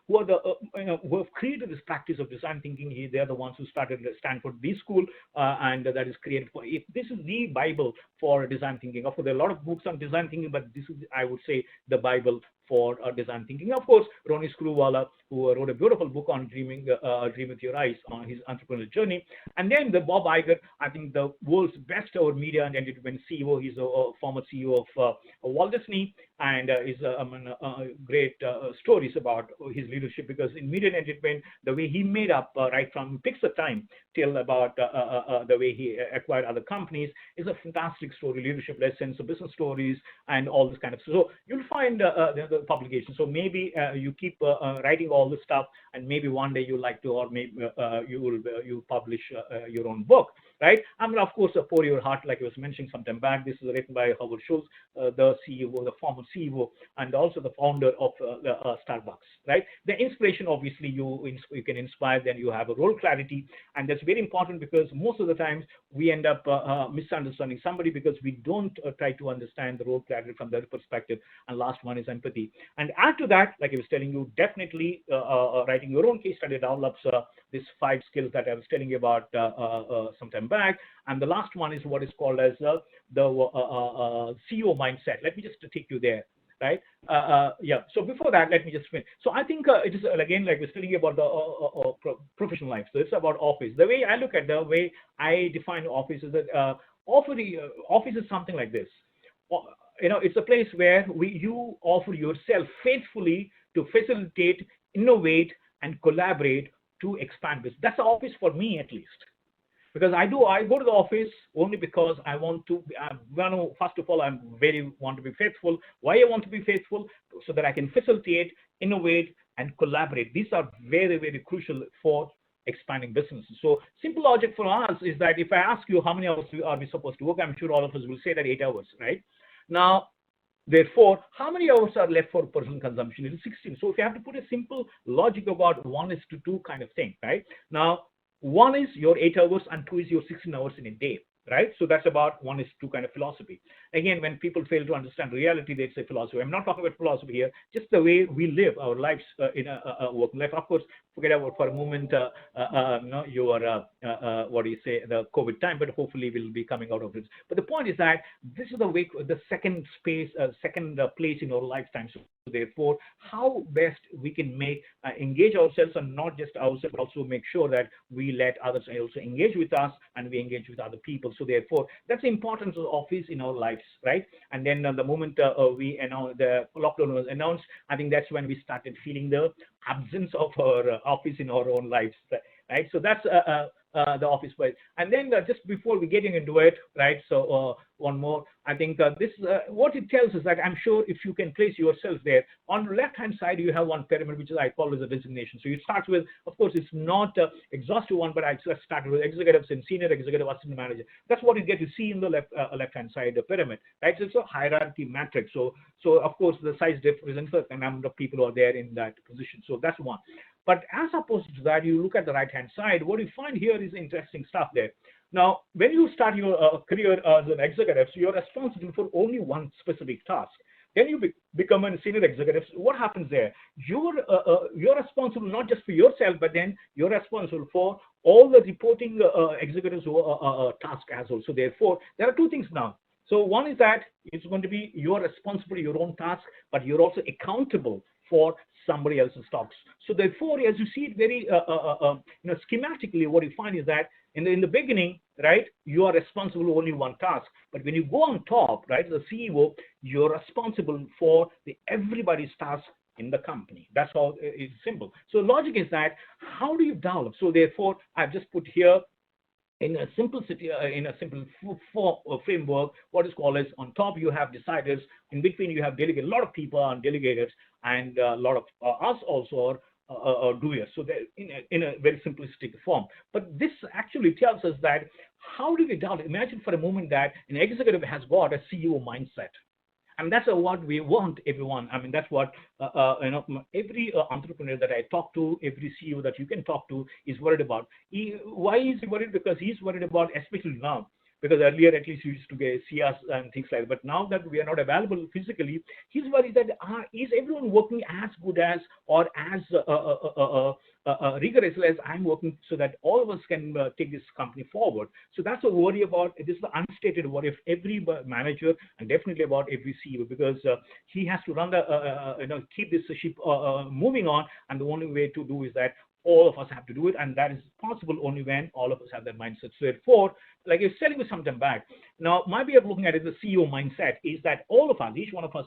Speaker 1: who have created this practice of design thinking. They are the ones who started Stanford D School, and that is created for it. This is the Bible for design thinking. Of course, there are a lot of books on design thinking, but this is, I would say, the Bible for design thinking. Of course, Ronnie Screwvala, who wrote a beautiful book on Dream with Your Eyes, on his entrepreneurial journey. And then the Bob Iger, I think the world's best ever media and entertainment CEO. He's a former CEO of Walt Disney, and is great stories about his leadership, because in media and entertainment, the way he made up right from picks the time till about the way he acquired other companies is a fantastic story, leadership lessons, business stories, and all this kind of stuff. So you'll find the publication. So maybe you keep writing all this stuff, and maybe one day you like to, or maybe you publish your own book, right? I mean, of course, Pour Your Heart, like I was mentioning sometime back, this is written by Howard Schultz, the CEO, the former CEO, and also the founder of Starbucks, right? The inspiration, obviously, you can inspire, then you have a role clarity, and that's very important because most of the times we end up misunderstanding somebody because we don't try to understand the role clarity from their perspective. And last one is empathy. And add to that, like I was telling you, definitely writing your own case study develops these 5 skills that I was telling you about some time back. And the last one is what is called as the CEO mindset. Let me just take you there, right? Yeah. So before that, let me just finish. So I think it is, again, like we're telling you about the professional life. So it's about office. The way I look at, the way I define office is that office is something like this. It's a place where you offer yourself faithfully to facilitate, innovate, and collaborate to expand business. That's the office for me, at least. Because I go to the office only because I want to. First of all, I want to be faithful. Why I want to be faithful? So that I can facilitate, innovate, and collaborate. These are very, very crucial for expanding businesses. So simple logic for us is that if I ask you how many hours are we supposed to work, I'm sure all of us will say that 8 hours, right? Now, therefore, how many hours are left for personal consumption? It is 16. So if you have to put a simple logic about 1:2 kind of thing, right? Now, 1 is your 8 hours and 2 is your 16 hours in a day, right? So that's about 1:2 kind of philosophy. Again, when people fail to understand reality, they say philosophy. I'm not talking about philosophy here, just the way we live our lives in a working life. Of course, forget about for a moment, your, what do you say, the COVID time, but hopefully we'll be coming out of this. But the point is that this is the way, the second space, second place in our lifetime. So therefore, how best we can make engage ourselves, and not just ourselves, but also make sure that we let others also engage with us and we engage with other people. So therefore, that's the importance of office in our lives, right? And then the moment we announced the lockdown was announced, I think that's when we started feeling the absence of our office in our own lives, right? So that's the office place. And then just before we getting into it, right? So one more, I think this what it tells us that I'm sure if you can place yourself there, on the left-hand side, you have one pyramid, which is I call as a designation. So you start with, of course, it's not exhaustive one, but I just started with executives and senior executive, assistant manager. That's what you get to see in the left-hand side, the pyramid, right? So it's a hierarchy matrix. So of course, the size represents the number of people who are there in that position. So that's one. But as opposed to that, you look at the right-hand side, what you find here is interesting stuff there. Now, when you start your career as an executive, so you're responsible for only one specific task. Then you become a senior executive. So what happens there? You're responsible not just for yourself, but then you're responsible for all the reporting executives task as well. So therefore, there are 2 things now. So one is that it's going to be you're responsible for your own task, but you're also accountable for somebody else's tasks. So therefore, as you see it very schematically, what you find is that in the beginning, right, you are responsible for only one task. But when you go on top, right, the CEO, you're responsible for everybody's task in the company. That's how it's simple. So logic is that how do you develop? So therefore, I've just put here in a simplicity, in a simple framework, what is called as on top you have deciders, in between you have delegates. A lot of people are delegators, and a lot of us also are doers. So they're in a very simplistic form. But this actually tells us that how do we develop? Imagine for a moment that an executive has got a CEO mindset. And that's what we want, everyone. I mean, that's what every entrepreneur that I talk to, every CEO that you can talk to is worried about. Why is he worried? Because he's worried about, especially now, because earlier at least you used to see us and things like that. But now that we are not available physically, he's worried that is everyone working as good as or as rigorously as I'm working, so that all of us can take this company forward. So that's a worry about. This is the unstated worry of every manager, and definitely about every CEO, because he has to run the keep this ship moving on, and the only way to do is that all of us have to do it, and that is possible only when all of us have that mindset. So therefore, like I was telling you sometime back, now my way of looking at it, the CEO mindset is that all of us, each one of us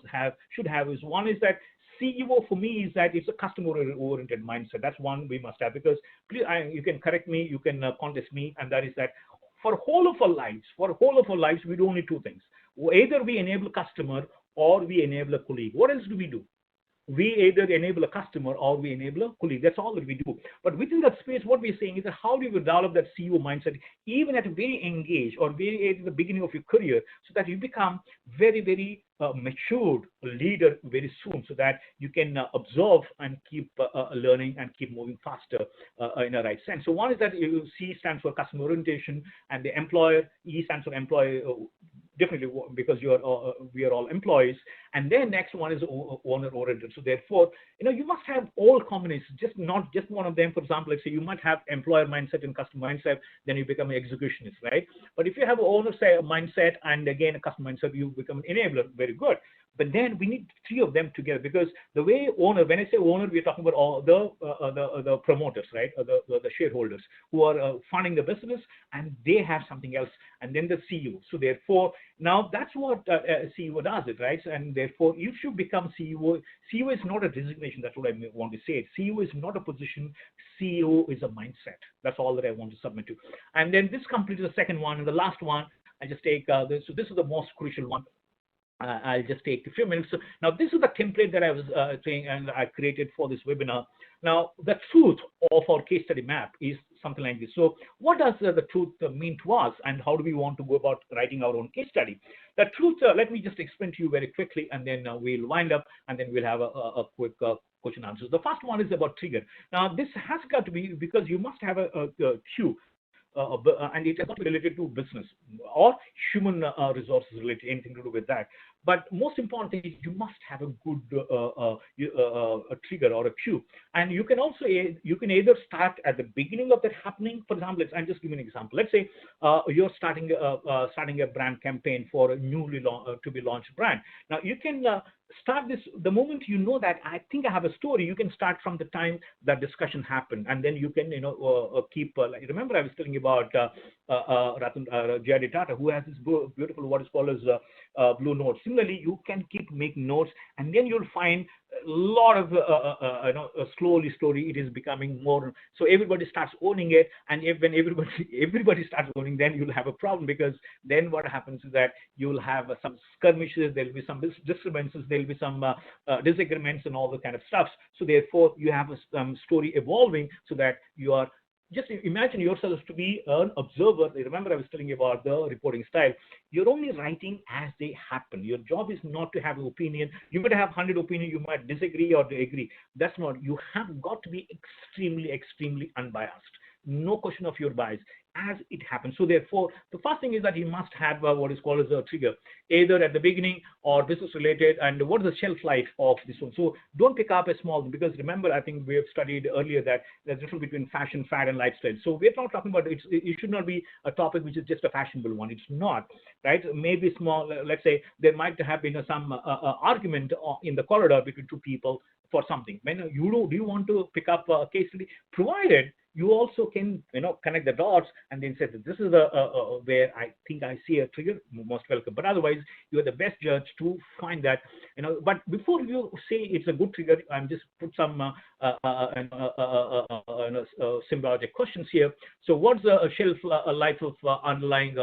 Speaker 1: should have is one is that CEO for me is that it's a customer-oriented mindset. That's one we must have, because please, you can correct me, you can contest me, and that is that for whole of our lives, we do only 2 things. Either we enable a customer or we enable a colleague. What else do we do? we either enable a customer or we enable a colleague. That's all that we do. But within that space, what we're saying is that how do you develop that CEO mindset, even at a very engaged or very at the beginning of your career, so that you become very, very matured leader very soon, so that you can observe and keep learning and keep moving faster in a right sense. So one is that C stands for customer orientation, and the employer, E stands for employee. Definitely, because we are all employees, and then next one is owner oriented. So therefore, you must have all combinations, just not just one of them. For example, let's say you might have employer mindset and customer mindset, then you become an executionist, right? But if you have owner mindset and again a customer mindset, you become an enabler. Very good. But then we need three of them together, because the way owner, when I say owner, we're talking about all the promoters, right? Or the shareholders who are funding the business, and they have something else, and then the CEO. So therefore, now that's what CEO does it, right? And therefore, you should become CEO. CEO is not a designation. That's what I want to say. CEO is not a position. CEO is a mindset. That's all that I want to submit to. And then this completes the second one, and the last one. I just take this. So this is the most crucial one. I'll just take a few minutes. So now, this is the template that I was saying, and I created for this webinar. Now, the truth of our case study map is something like this. So what does the truth mean to us, and how do we want to go about writing our own case study? The truth, let me just explain to you very quickly, and then we'll wind up, and then we'll have a quick question and answers. The first one is about trigger. Now, this has got to be, because you must have a cue. And it is not related to business or human resources related, anything to do with that. But most important thing is you must have a good a trigger or a cue. And you can also either start at the beginning of that happening. For example, I'm just giving an example. Let's say you're starting a brand campaign for a newly to be launched brand. Now you can start this the moment you know that I think I have a story. You can start from the time that discussion happened, and then you can keep. Like, remember, I was telling you about J.R.D. Tata, who has this beautiful what is called as blue notes. Similarly, you can keep making notes, and then you'll find a lot of slowly story. It is becoming more. So everybody starts owning it, and when everybody starts owning, then you'll have a problem, because then what happens is that you'll have some skirmishes. There'll be some disturbances. There'll be some disagreements and all the kind of stuff. So therefore, you have some story evolving, so that you are. Just imagine yourself to be an observer. Remember, I was telling you about the reporting style. You're only writing as they happen. Your job is not to have an opinion. You might have 100 opinions. You might disagree or agree. That's not. You have got to be extremely, extremely unbiased. No question of your bias as it happens. So therefore, the first thing is that you must have what is called as a trigger, either at the beginning or business related, and what is the shelf life of this one. So don't pick up a small, because remember, I think we have studied earlier that there's a difference between fashion, fad, and lifestyle. So we're not talking about it should not be a topic which is just a fashionable one. It's not, right? Maybe small, let's say there might have been some argument in the corridor between two people for something. When do you want to pick up a case study, provided you also can connect the dots and then say that this is where I think I see a trigger, most welcome. But otherwise, you are the best judge to find that. But before you say it's a good trigger, I'm just put some symbiotic questions here. So what's the shelf life of underlying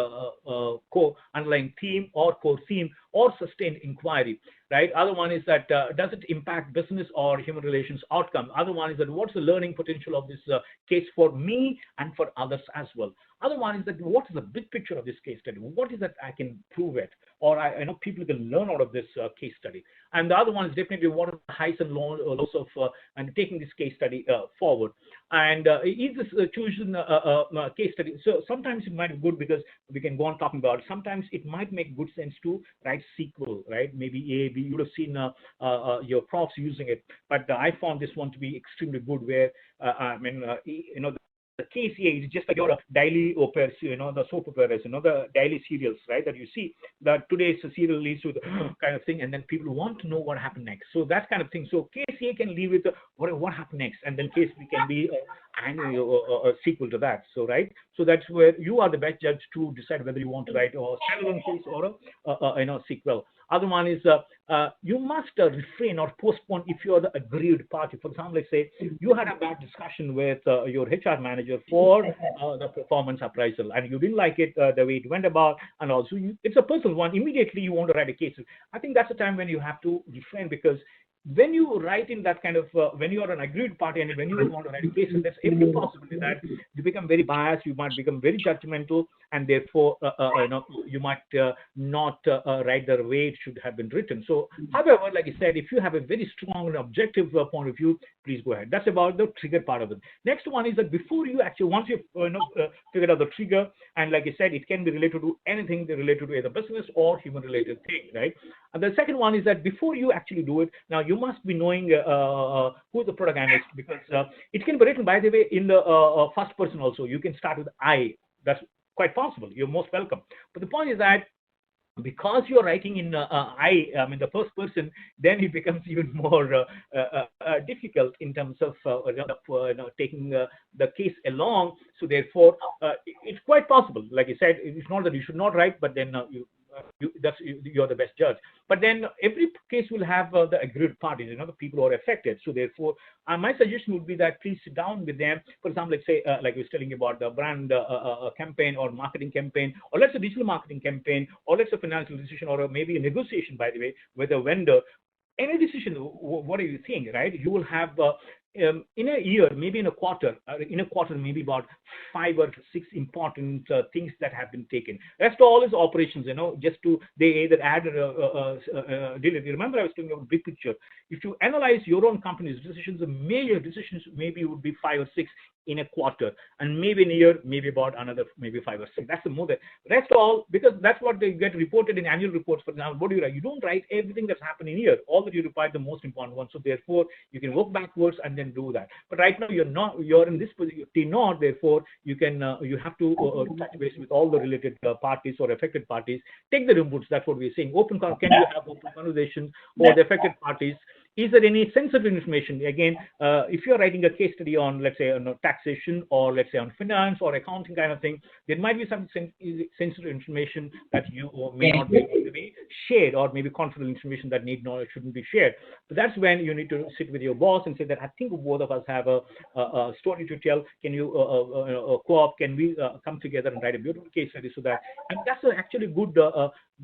Speaker 1: theme or core theme or sustained inquiry, right? Other one is that does it impact business or human relations outcome? Other one is that what's the learning potential of this case for me and for others as well? Other one is that what is the big picture of this case study? What is that I can prove it, or I know people can learn out of this case study? And the other one is definitely what are the highs and lows of and taking this case study forward. And is this chosen case study? So sometimes it might be good because we can go on talking about it. Sometimes it might make good sense to write sequel, right? Maybe A, B. You would have seen your profs using it, but I found this one to be extremely good. Where the KCA is just like your daily operas, the soap operas, the daily serials, right? That you see that today's serial leads to the kind of thing, and then people want to know what happened next. So that kind of thing. So KCA can leave with what happened next, and then KCA can be a sequel to that. So right. So that's where you are the best judge to decide whether you want to write a standalone case or a sequel. Other one is you must refrain or postpone if you are the aggrieved party. For example, let's say you had a bad discussion with your HR manager for the performance appraisal, and you didn't like it the way it went about, and also it's a personal one. Immediately you want to write a case. I think that's the time when you have to refrain, because when you write in that kind of, when you are an aggrieved party and when you want to write a case, there's every possibility that you become very biased, you might become very judgmental, and therefore, you might not write the way it should have been written. So, however, like I said, if you have a very strong and objective point of view, please go ahead. That's about the trigger part of it. Next one is that before you actually, once you've figured out the trigger, and like I said, it can be related to anything related to either business or human related thing, right? And the second one is that before you actually do it, now you must be knowing who the product analyst, because it can be written, by the way, in the first person also. You can start with I. That's quite possible. You're most welcome. But the point is that because you're writing in I mean the first person, then it becomes even more difficult in terms of taking the case along. So therefore, it's quite possible. Like I said, it's not that you should not write, but then you're the best judge. But then every case will have the aggrieved parties, the people who are affected. So therefore, my suggestion would be that please sit down with them. For example, let's say, like I was telling you about the brand campaign or marketing campaign, or let's say digital marketing campaign, or let's say financial decision, or maybe a negotiation, by the way, with a vendor. Any decision, what do you think, right? You will have in a year, maybe in a quarter, maybe about 5 or 6 important things that have been taken. Rest all is operations, just to, they either add or delete. Remember, I was telling you about big picture. If you analyze your own company's decisions, the major decisions maybe would be 5 or 6 in a quarter, and maybe in a year, maybe about another, maybe 5 or 6. That's the more. Rest all, because that's what they get reported in annual reports. For example, what do you write? You don't write everything that's happened in a year. All that you write the most important ones. So therefore, you can work backwards and then do that. But right now, you're in this position, not. Therefore, you have to touch base with all the related parties or affected parties. Take the inputs. That's what we're saying. Can you have open conversations for the affected parties? Is there any sensitive information? Again, if you're writing a case study on, let's say, taxation, or let's say on finance or accounting kind of thing, there might be some sensitive information that you may not be able to be shared, or maybe confidential information that shouldn't be shared. But that's when you need to sit with your boss and say that I think both of us have a story to tell. Can you co-op? Can we come together and write a beautiful case study? So that, and that's actually good.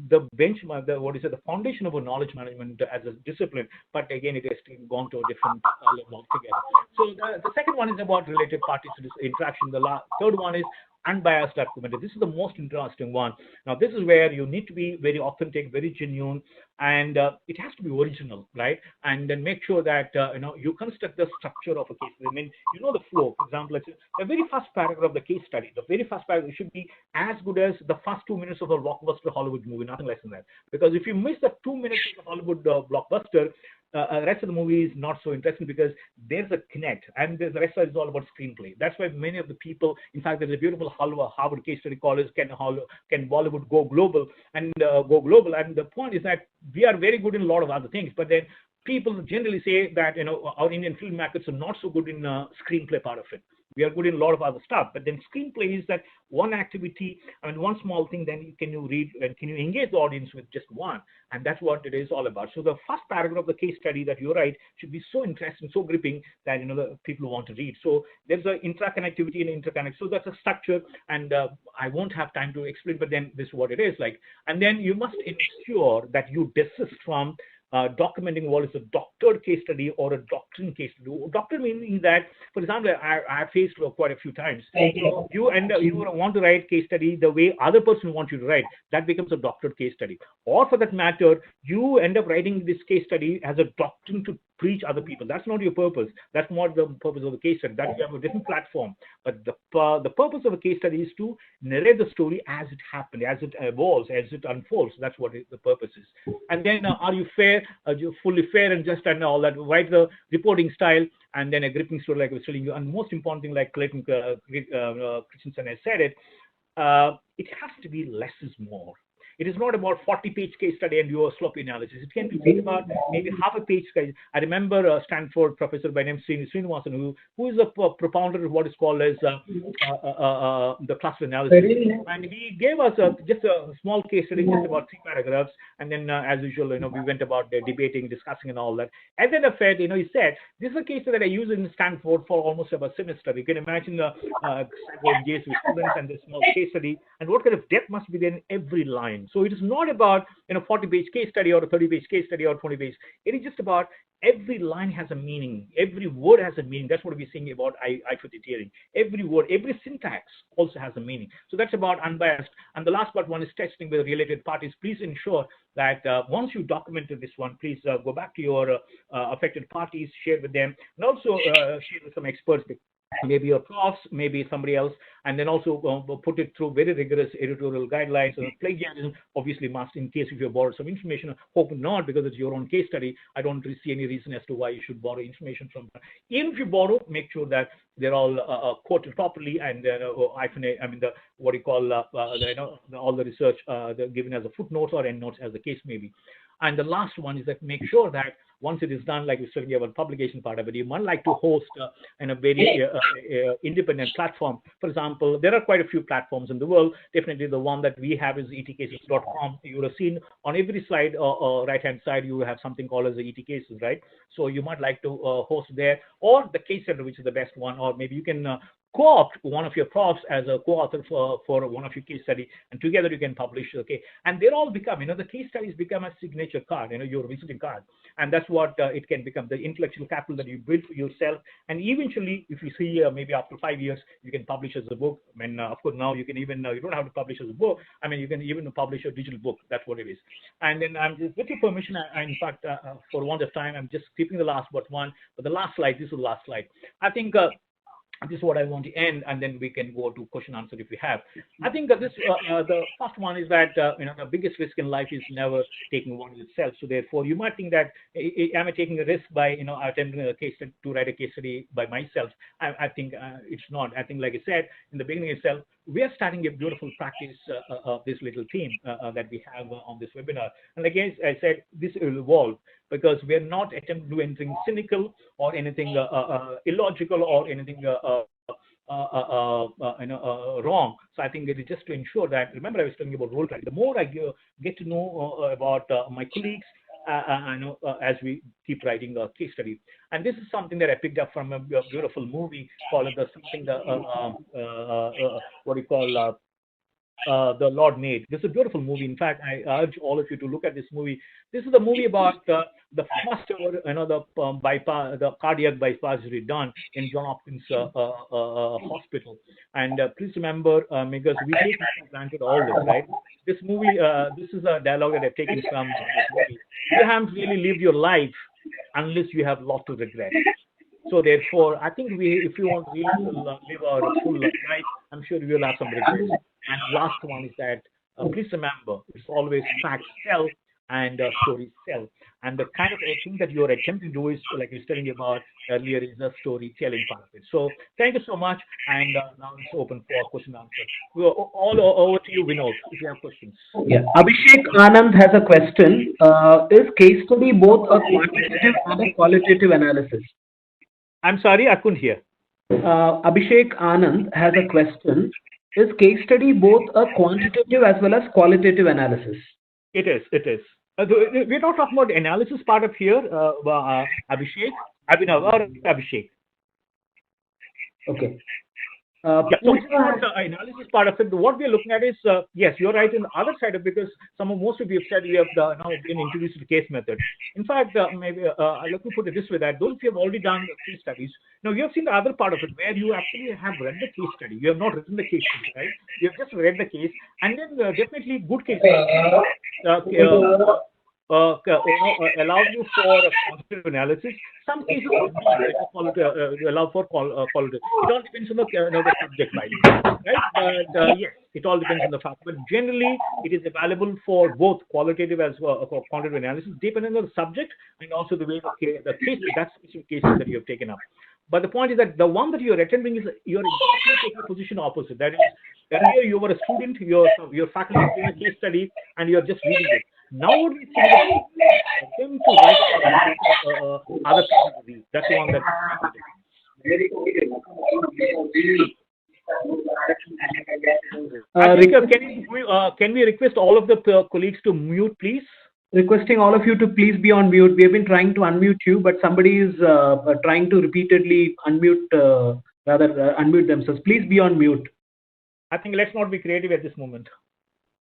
Speaker 1: The benchmark, the foundation of a knowledge management as a discipline. But again, it has gone to a different level altogether. So the second one is about related parties interaction. The third one is unbiased documented. This is the most interesting one. Now, this is where you need to be very authentic, very genuine, and it has to be original, right? And then make sure that you construct the structure of a case. I mean, the flow. For example, the very first paragraph of the case study. The very first paragraph should be as good as the first 2 minutes of a blockbuster Hollywood movie, nothing less than that. Because if you miss the 2 minutes of a Hollywood blockbuster, rest of the movie is not so interesting, because there's a connect, and the rest is all about screenplay. That's why many of the people, in fact, there's a beautiful Harvard case study called Can Bollywood Go Global? And And the point is that we are very good in a lot of other things, but then people generally say that our Indian filmmakers are not so good in screenplay part of it. We are good in a lot of other stuff, but then screenplay is that one activity, one small thing. Then can you read and can you engage the audience with just one? And that's what it is all about. So the first paragraph of the case study that you write should be so interesting, so gripping that the people want to read. So there's an interconnectivity and interconnect. So that's a structure, and I won't have time to explain, but then this is what it is like. And then you must ensure that you desist from documenting what is a doctored case study or a doctrine case study. Doctrine meaning that, for example, I faced quite a few times. You want to write case study the way other person wants you to write. That becomes a doctored case study. Or for that matter, you end up writing this case study as a doctrine to preach other people. That's not your purpose. That's not the purpose of the case study. That you have a different platform. But the purpose of a case study is to narrate the story as it happened, as it evolves, as it unfolds. That's what the purpose is. And then, are you fair? Are you fully fair and just and all that? Write the reporting style, and then a gripping story, like I was telling you. And most important thing, like Clayton Christensen has said it has to be less is more. It is not about 40-page case study and your sloppy analysis. It can be about maybe half a page. I remember a Stanford professor by name Srinivasan, who is a propounder of what is called as the cluster analysis. And he gave us just a small case study, just about 3 paragraphs. And then, as usual, we went about debating, discussing, and all that. And then, he said, this is a case that I use in Stanford for almost about a semester. You can imagine engaged with students and this small case study, and what kind of depth must be there in every line. So it is not about 40-page case study or a 30-page case study or 20-page. It is just about every line has a meaning, every word has a meaning. That's what we're saying about I-50 tiering. Every word, every syntax also has a meaning. So that's about unbiased. And the last part one is testing with related parties. Please ensure that once you documented this one, please go back to your affected parties, share with them, and also share with some experts, maybe your profs, maybe somebody else, and then also put it through very rigorous editorial guidelines. Plagiarism obviously must, in case if you borrow some information, hope not, because it's your own case study. I don't see any reason as to why you should borrow information from. Even if you borrow, make sure that they're all quoted properly, and what you call all the research they're given as a footnotes or endnotes, as the case may be. And the last one is that make sure that once it is done, like we're talking about publication part of it, you might like to host in a very independent platform. For example, there are quite a few platforms in the world. Definitely the one that we have is etcases.com. You would have seen on every slide or right-hand side, you have something called as the etcases, right? So you might like to host there, or the case center, which is the best one, or maybe you can co-opt one of your profs as a co-author for one of your case study, and together you can publish. Okay, and they all become, the case studies become a signature card, your visiting card, and that's what it can become, the intellectual capital that you build for yourself. And eventually, if you see maybe after 5 years, you can publish as a book. I mean, of course, now you can even you don't have to publish as a book. I mean, you can even publish a digital book. That's what it is. And then I'm just, with your permission, in fact, for want of time, I'm just keeping the last but the last slide. This is the last slide. I think. This is what I want to end, and then we can go to question answer if we have. I think the first one is that the biggest risk in life is never taking one itself. So therefore, you might think that am I taking a risk by attempting a case to write a case study by myself? I think it's not. I think, like I said in the beginning itself, we are starting a beautiful practice of this little team that we have on this webinar. And again, I said this will evolve, because we are not attempting to do anything cynical or anything illogical or anything wrong. So I think it is just to ensure that, remember I was talking about role play. The more I get to know about my colleagues, as we keep writing a case study. And this is something that I picked up from a beautiful movie called what do you call The Lord Made. This is a beautiful movie. In fact, I urge all of you to look at this movie. This is a movie about the first ever, the cardiac bypass done in John Hopkins Hospital. And please remember, because we take it for granted always, right? This movie, this is a dialogue that I've taken from this movie. You haven't really lived your life unless you have a lot to regret. So therefore, I think if you want to really live our full life, I'm sure we will have some regrets. And last one is that please remember, it's always facts sell and stories sell. And the kind of thing that you're attempting to do is, like I was telling you about earlier, is the storytelling part of it. So thank you so much. And now it's open for question and answer. We're all over to you, Vinod, if you have questions.
Speaker 2: Yeah, Abhishek Anand has a question. Is case study both a quantitative and a qualitative analysis?
Speaker 1: I'm sorry, I couldn't hear.
Speaker 2: Abhishek Anand has a question. Is case study both a quantitative as well as qualitative analysis?
Speaker 1: It is. It is. We're not talking about the analysis part of here, Abhishek. Abhishek.
Speaker 2: Okay.
Speaker 1: Yeah, so the analysis part of it, what we're looking at is, yes, you're right in the other side of, because most of you have said we have now been introduced to the case method. In fact, maybe let me put it this way, that those who have already done case studies, now you have seen the other part of it where you actually have read the case study. You have not written the case study, right? You have just read the case, and then definitely good case study allow you for quantitative analysis. Some cases allow for qualitative. It all depends on the subject matter, right? But yes, it all depends on the fact. But generally, it is available for both qualitative as well for quantitative analysis, depending on the subject and also the way the case, that specific cases that you have taken up. But the point is that the one that you are attending is you're exactly taking a position opposite. That is, earlier you were a student, your faculty is doing a case study, and you are just reading it. Now what we see is them to write other people to read. That's the one that. I think, can we request all of the colleagues to mute, please?
Speaker 2: Requesting all of you to please be on mute. We have been trying to unmute you, but somebody is trying to repeatedly unmute themselves. Please be on mute.
Speaker 1: I think let's not be creative at this moment.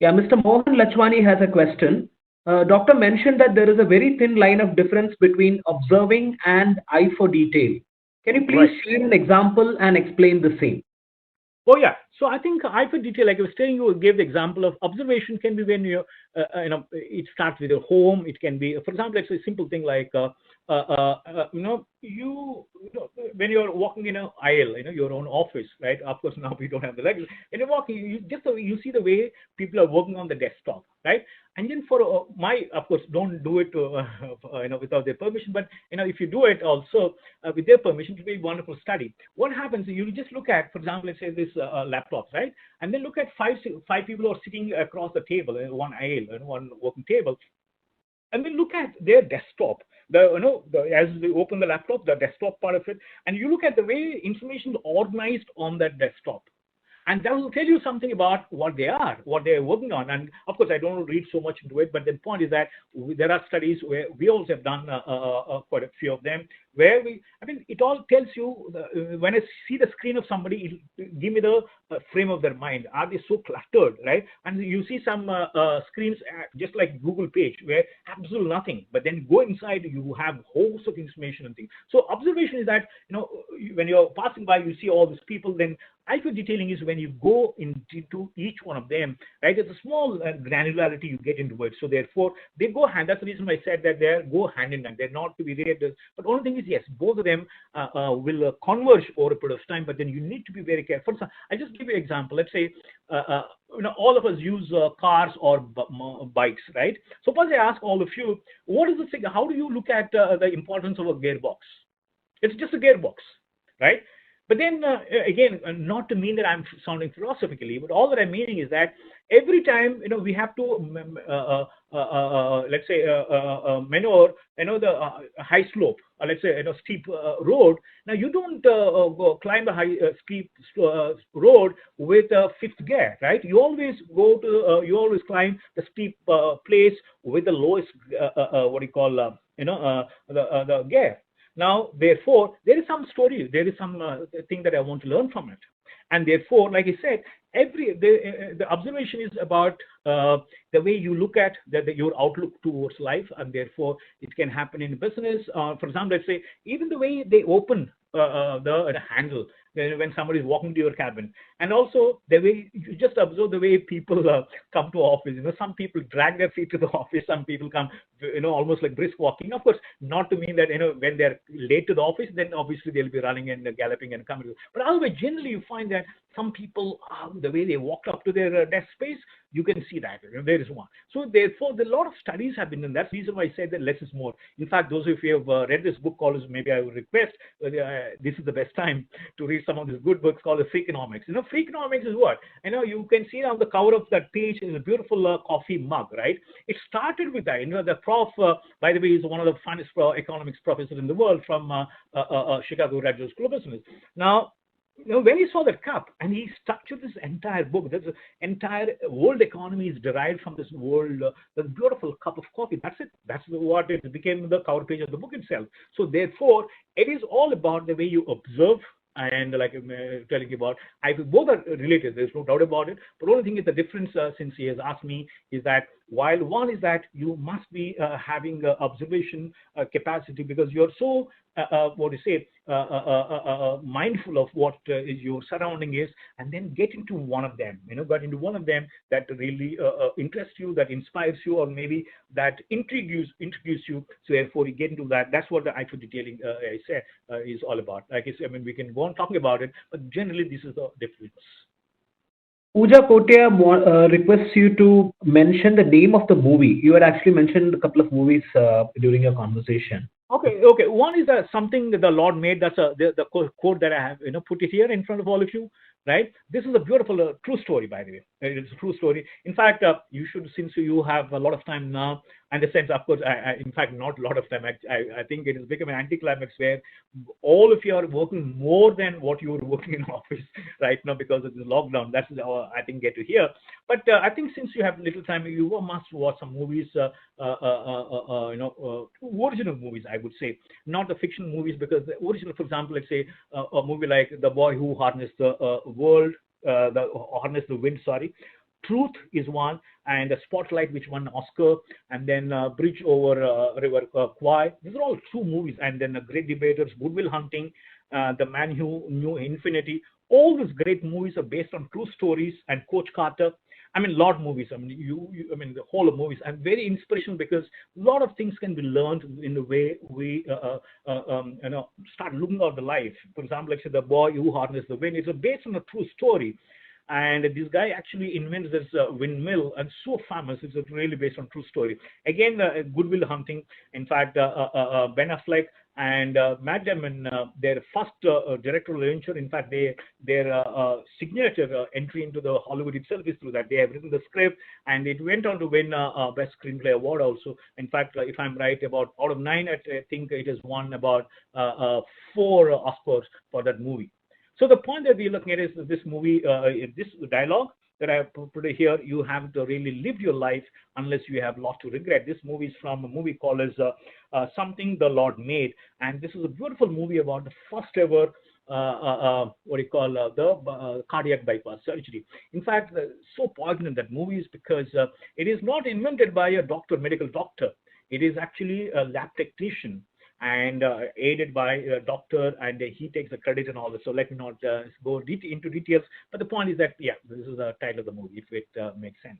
Speaker 2: Yeah, Mr. Mohan Lachwani has a question. Doctor mentioned that there is a very thin line of difference between observing and eye for detail. Can you please
Speaker 1: Right.
Speaker 2: share an example and explain the same?
Speaker 1: Oh yeah. So I think I could detail, like I was telling you, gave the example of observation can be when it starts with your home. It can be, for example, it's a simple thing like when you're walking in an aisle, your own office, right? Of course, now we don't have the legs. When you're walking, you see the way people are working on the desktop, right? And then for of course, don't do it, without their permission. But if you do it also with their permission, it will be a wonderful study. What happens? You just look at, for example, let's say this laptops, right? And then look at five people who are sitting across the table, one aisle, one working table, and then look at their desktop. As they open the laptop, the desktop part of it, and you look at the way information is organized on that desktop, and that will tell you something about what they're working on. And of course, I don't read so much into it, but the point is that there are studies where we also have done quite a few of them, where it all tells you, when I see the screen of somebody, it give me the frame of their mind. Are they so cluttered, right? And you see some screens, just like Google page, where absolutely nothing, but then go inside, you have hosts of information and things. So observation is that, when you're passing by, you see all these people, then IQ detailing is when you go into each one of them, right? It's a small granularity you get into it. So therefore, they go hand. That's the reason I said that they go hand in hand. They're not to be read. But only thing is, yes, both of them will converge over a period of time. But then you need to be very careful. So I'll just give you an example. Let's say, all of us use cars or bikes, right? Suppose I ask all of you, what is the thing? How do you look at the importance of a gearbox? It's just a gearbox, right? But then again, not to mean that I'm sounding philosophically, but all that I'm meaning is that every time we have to let's say maneuver the high slope, or let's say steep road. Now you don't go climb a high steep road with a fifth gear, right? You always you always climb the steep place with the lowest what do you call the gear. Now, therefore, there is some story, there is some thing that I want to learn from it. And therefore, like I said, the observation is about the way you look at your outlook towards life, and therefore it can happen in business. For example, let's say even the way they open the handle when somebody is walking to your cabin, and also the way you just observe the way people come to office. Some people drag their feet to the office, some people come almost like brisk walking. Of course, not to mean that when they're late to the office, then obviously they'll be running and galloping and coming. But otherwise, generally you find that some people, the way they walk up to their desk space, you can see that there is one. So therefore, a lot of studies have been done. That's the reason why I said that less is more. In fact, those of you who have read this book called, maybe I would request, this is the best time to read some of these good books called Freakonomics. Freakonomics is what? You can see on the cover of that page is a beautiful coffee mug, right? It started with that. The prof, by the way, is one of the finest economics professors in the world from Chicago Graduate School of Business. Now, when he saw that cup, and he structured this entire book, this entire world economy is derived from this world, the beautiful cup of coffee. That's it. That's what it became, the cover page of the book itself. So therefore, it is all about the way you observe. And like I'm telling you about, both are related. There's no doubt about it. But the only thing is the difference, since he has asked me, is that while one is that you must be having observation capacity, because you're so what do you say mindful of what is your surrounding is, and then get into one of them. Get into one of them that really interests you, that inspires you, or maybe that intrigues you. So therefore, you get into that. That's what the IQ detailing I said is all about. Like I said, we can go on talking about it, but generally this is the difference.
Speaker 2: Pooja Kotia requests you to mention the name of the movie. You had actually mentioned a couple of movies during your conversation.
Speaker 1: Okay. One is something that the Lord made. That's the quote that I have put it here in front of all of you. Right. This is a beautiful true story, by the way. It's a true story. In fact, you should, since you have a lot of time now, and the sense, of course, in fact, not a lot of time. I think it has become an anticlimax where all of you are working more than what you were working in office right now because of the lockdown. That's I think get to hear. But I think since you have little time, you must watch some movies. Original movies, I would say, not the fiction movies, because the original, for example, let's say a movie like The Boy Who Harnessed the Harnessed the Wind. Sorry. Truth is one, and the Spotlight, which won Oscar, and then Bridge Over River Kwai. These are all true movies, and then Great Debaters, Good Will Hunting, The Man Who Knew Infinity. All these great movies are based on true stories, and Coach Carter. I mean, a lot of movies. I mean, I mean, the whole of movies. And very inspirational because a lot of things can be learned in the way we, start looking at the life. For example, like say, the boy who harnessed the wind. It's based on a true story, and this guy actually invents this windmill and so famous. It's really based on true story. Again, Goodwill Hunting. In fact, Ben Affleck and Matt Damon, their first directorial venture. In fact, their signature entry into the Hollywood itself is through that. They have written the script, and it went on to win Best Screenplay award also. In fact, if I'm right, about out of 9, I think it has won about 4 Oscars for that movie. So the point that we're looking at is this movie, this dialogue that I put here. You have to really live your life unless you have lots to regret. This movie is from a movie called as Something the Lord Made, and this is a beautiful movie about the first ever what do you call the cardiac bypass surgery. In fact, so poignant that movie is because it is not invented by a doctor, medical doctor. It is actually a lab technician and aided by a doctor, and he takes the credit and all this. So let me not go into details. But the point is that, yeah, this is the title of the movie, if it makes sense.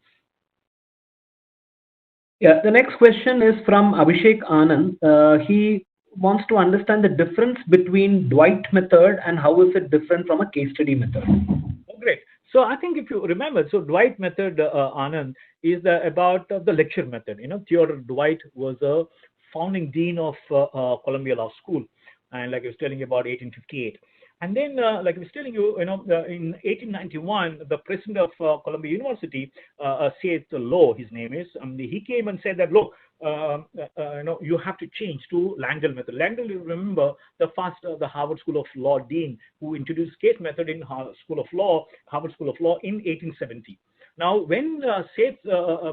Speaker 2: Yeah, the next question is from Abhishek Anand. He wants to understand the difference between Dwight method and how is it different from a case study method.
Speaker 1: Oh, great. So I think if you remember, so Dwight method, Anand, is about the lecture method. You know, Theodore Dwight was a founding dean of Columbia Law School, and like I was telling you about 1858. And then, like I was telling you, in 1891, the president of Columbia University, Seth Low, his name is, he came and said that, look, you have to change to Langdell method. Langdell, you remember, the Harvard School of Law dean who introduced case method in Harvard School of Law in 1870. Now, when Seth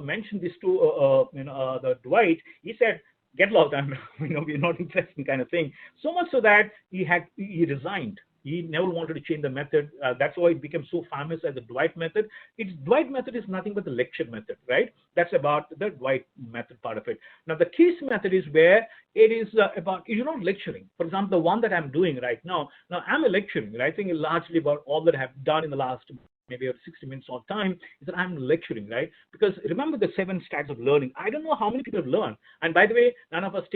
Speaker 1: mentioned this to the Dwight, he said, "Get lost, we're not interested," kind of thing. So much so that he resigned. He never wanted to change the method. That's why it became so famous as the Dwight method. Dwight method is nothing but the lecture method, right? That's about the Dwight method part of it. Now, the case method is where it is about, you're not lecturing. For example, the one that I'm doing right now, I'm a lecturing, right? I think largely about all that I have done in the last maybe 60 minutes of time is that I'm lecturing, right? Because remember the 7 stages of learning. I don't know how many people have learned. And by the way, none of us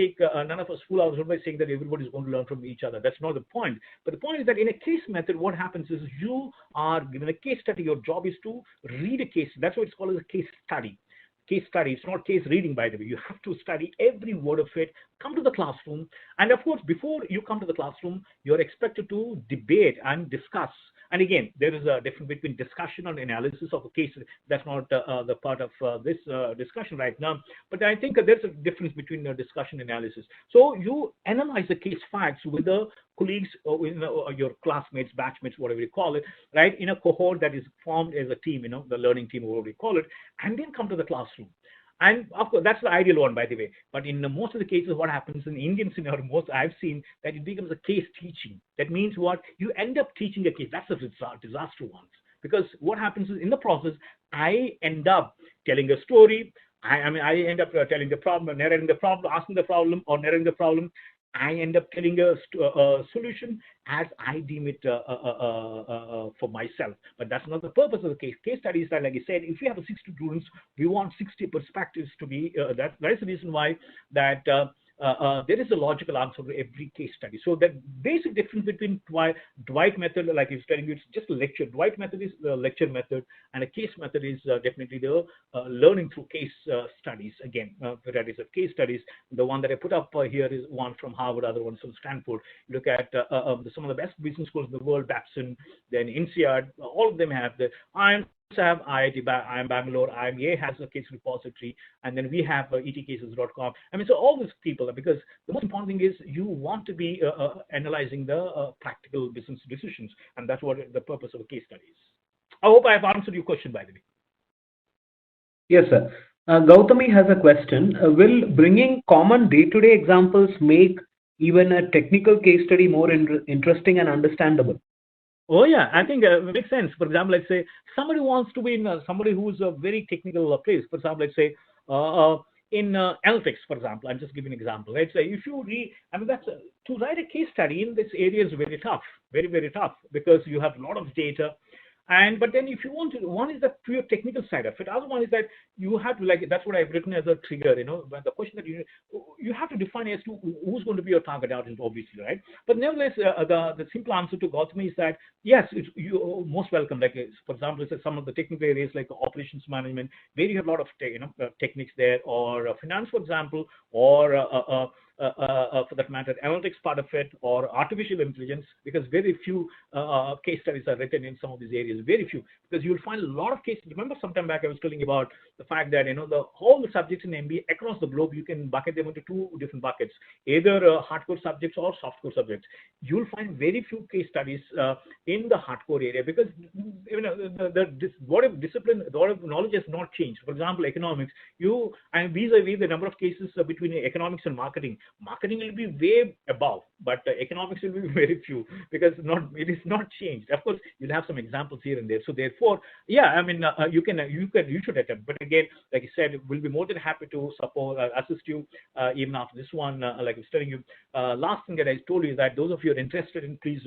Speaker 1: fool ourselves by saying that everybody's going to learn from each other. That's not the point. But the point is that in a case method, what happens is you are given a case study. Your job is to read a case. That's what it's called as a case study. Case study. It's not case reading, by the way. You have to study every word of it. Come to the classroom. And of course, before you come to the classroom, you're expected to debate and discuss. And again, there is a difference between discussion and analysis of a case. That's not the part of this discussion right now. But I think there's a difference between discussion and analysis. So you analyze the case facts with the colleagues, or your classmates, batchmates, whatever you call it, right, in a cohort that is formed as a team, the learning team, whatever you call it, and then come to the classroom. And of course, that's the ideal one, by the way. But in most of the cases, what happens in Indian scenario, most I've seen that it becomes a case teaching. That means what? You end up teaching a case. That's a disaster once. Because what happens is in the process, I end up telling a story. I end up telling the problem, narrating the problem, asking the problem, or narrating the problem. I end up telling a solution as I deem it for myself. But that's not the purpose of the case. Case studies are, like I said, if we have 60 students, we want 60 perspectives to be, that is the reason why that there is a logical answer to every case study. So the basic difference between Dwight method, like I was telling you, it's just a lecture. Dwight method is the lecture method, and a case method is definitely the learning through case studies. Again, varieties of case studies. The one that I put up here is one from Harvard, other one from Stanford. Look at some of the best business schools in the world, Babson, then INSEAD, all of them have the have IIT, IIM Bangalore, IMA has a case repository, and then we have etcases.com. So all these people, because the most important thing is you want to be analyzing the practical business decisions, and that's what the purpose of a case study is. I hope I have answered your question, by the way.
Speaker 2: Yes, sir. Gautami has a question. Will bringing common day-to-day examples make even a technical case study more interesting and understandable?
Speaker 1: Oh yeah, I think it makes sense. For example, let's say somebody wants to be in somebody who's a very technical place. For example, let's say uh, uh, in analytics, for example, I'm just giving an example. Let's say if you read, I mean, that's to write a case study in this area is very tough, very tough because you have a lot of data. And but then if you want to, one is the pure technical side of it. Other one is that you have to like that's what I've written as a trigger. But the question that you have to define as to who's going to be your target audience, obviously, right? But nevertheless, the simple answer to Gautami is that yes, you're most welcome. Like for example, it's some of the technical areas like operations management, where you have a lot of techniques there, or finance, for example, or for that matter, analytics part of it, or artificial intelligence, because very few case studies are written in some of these areas. Very few, because you'll find a lot of cases. Remember, sometime back I was telling about the fact that the whole the subjects in MBA across the globe, you can bucket them into two different buckets, either hardcore subjects or softcore subjects. You'll find very few case studies in the hardcore area because what if discipline, what if knowledge has not changed. For example, economics, you and vis-a-vis the number of cases between economics and marketing will be way above, but economics will be very few because not it is not changed. Of course, you'll have some examples here and there. So therefore, yeah, I mean, you should attempt. But again, like I said, we'll be more than happy to support, assist you even after this one. Like I was telling you, last thing that I told you is that those of you who are interested in, please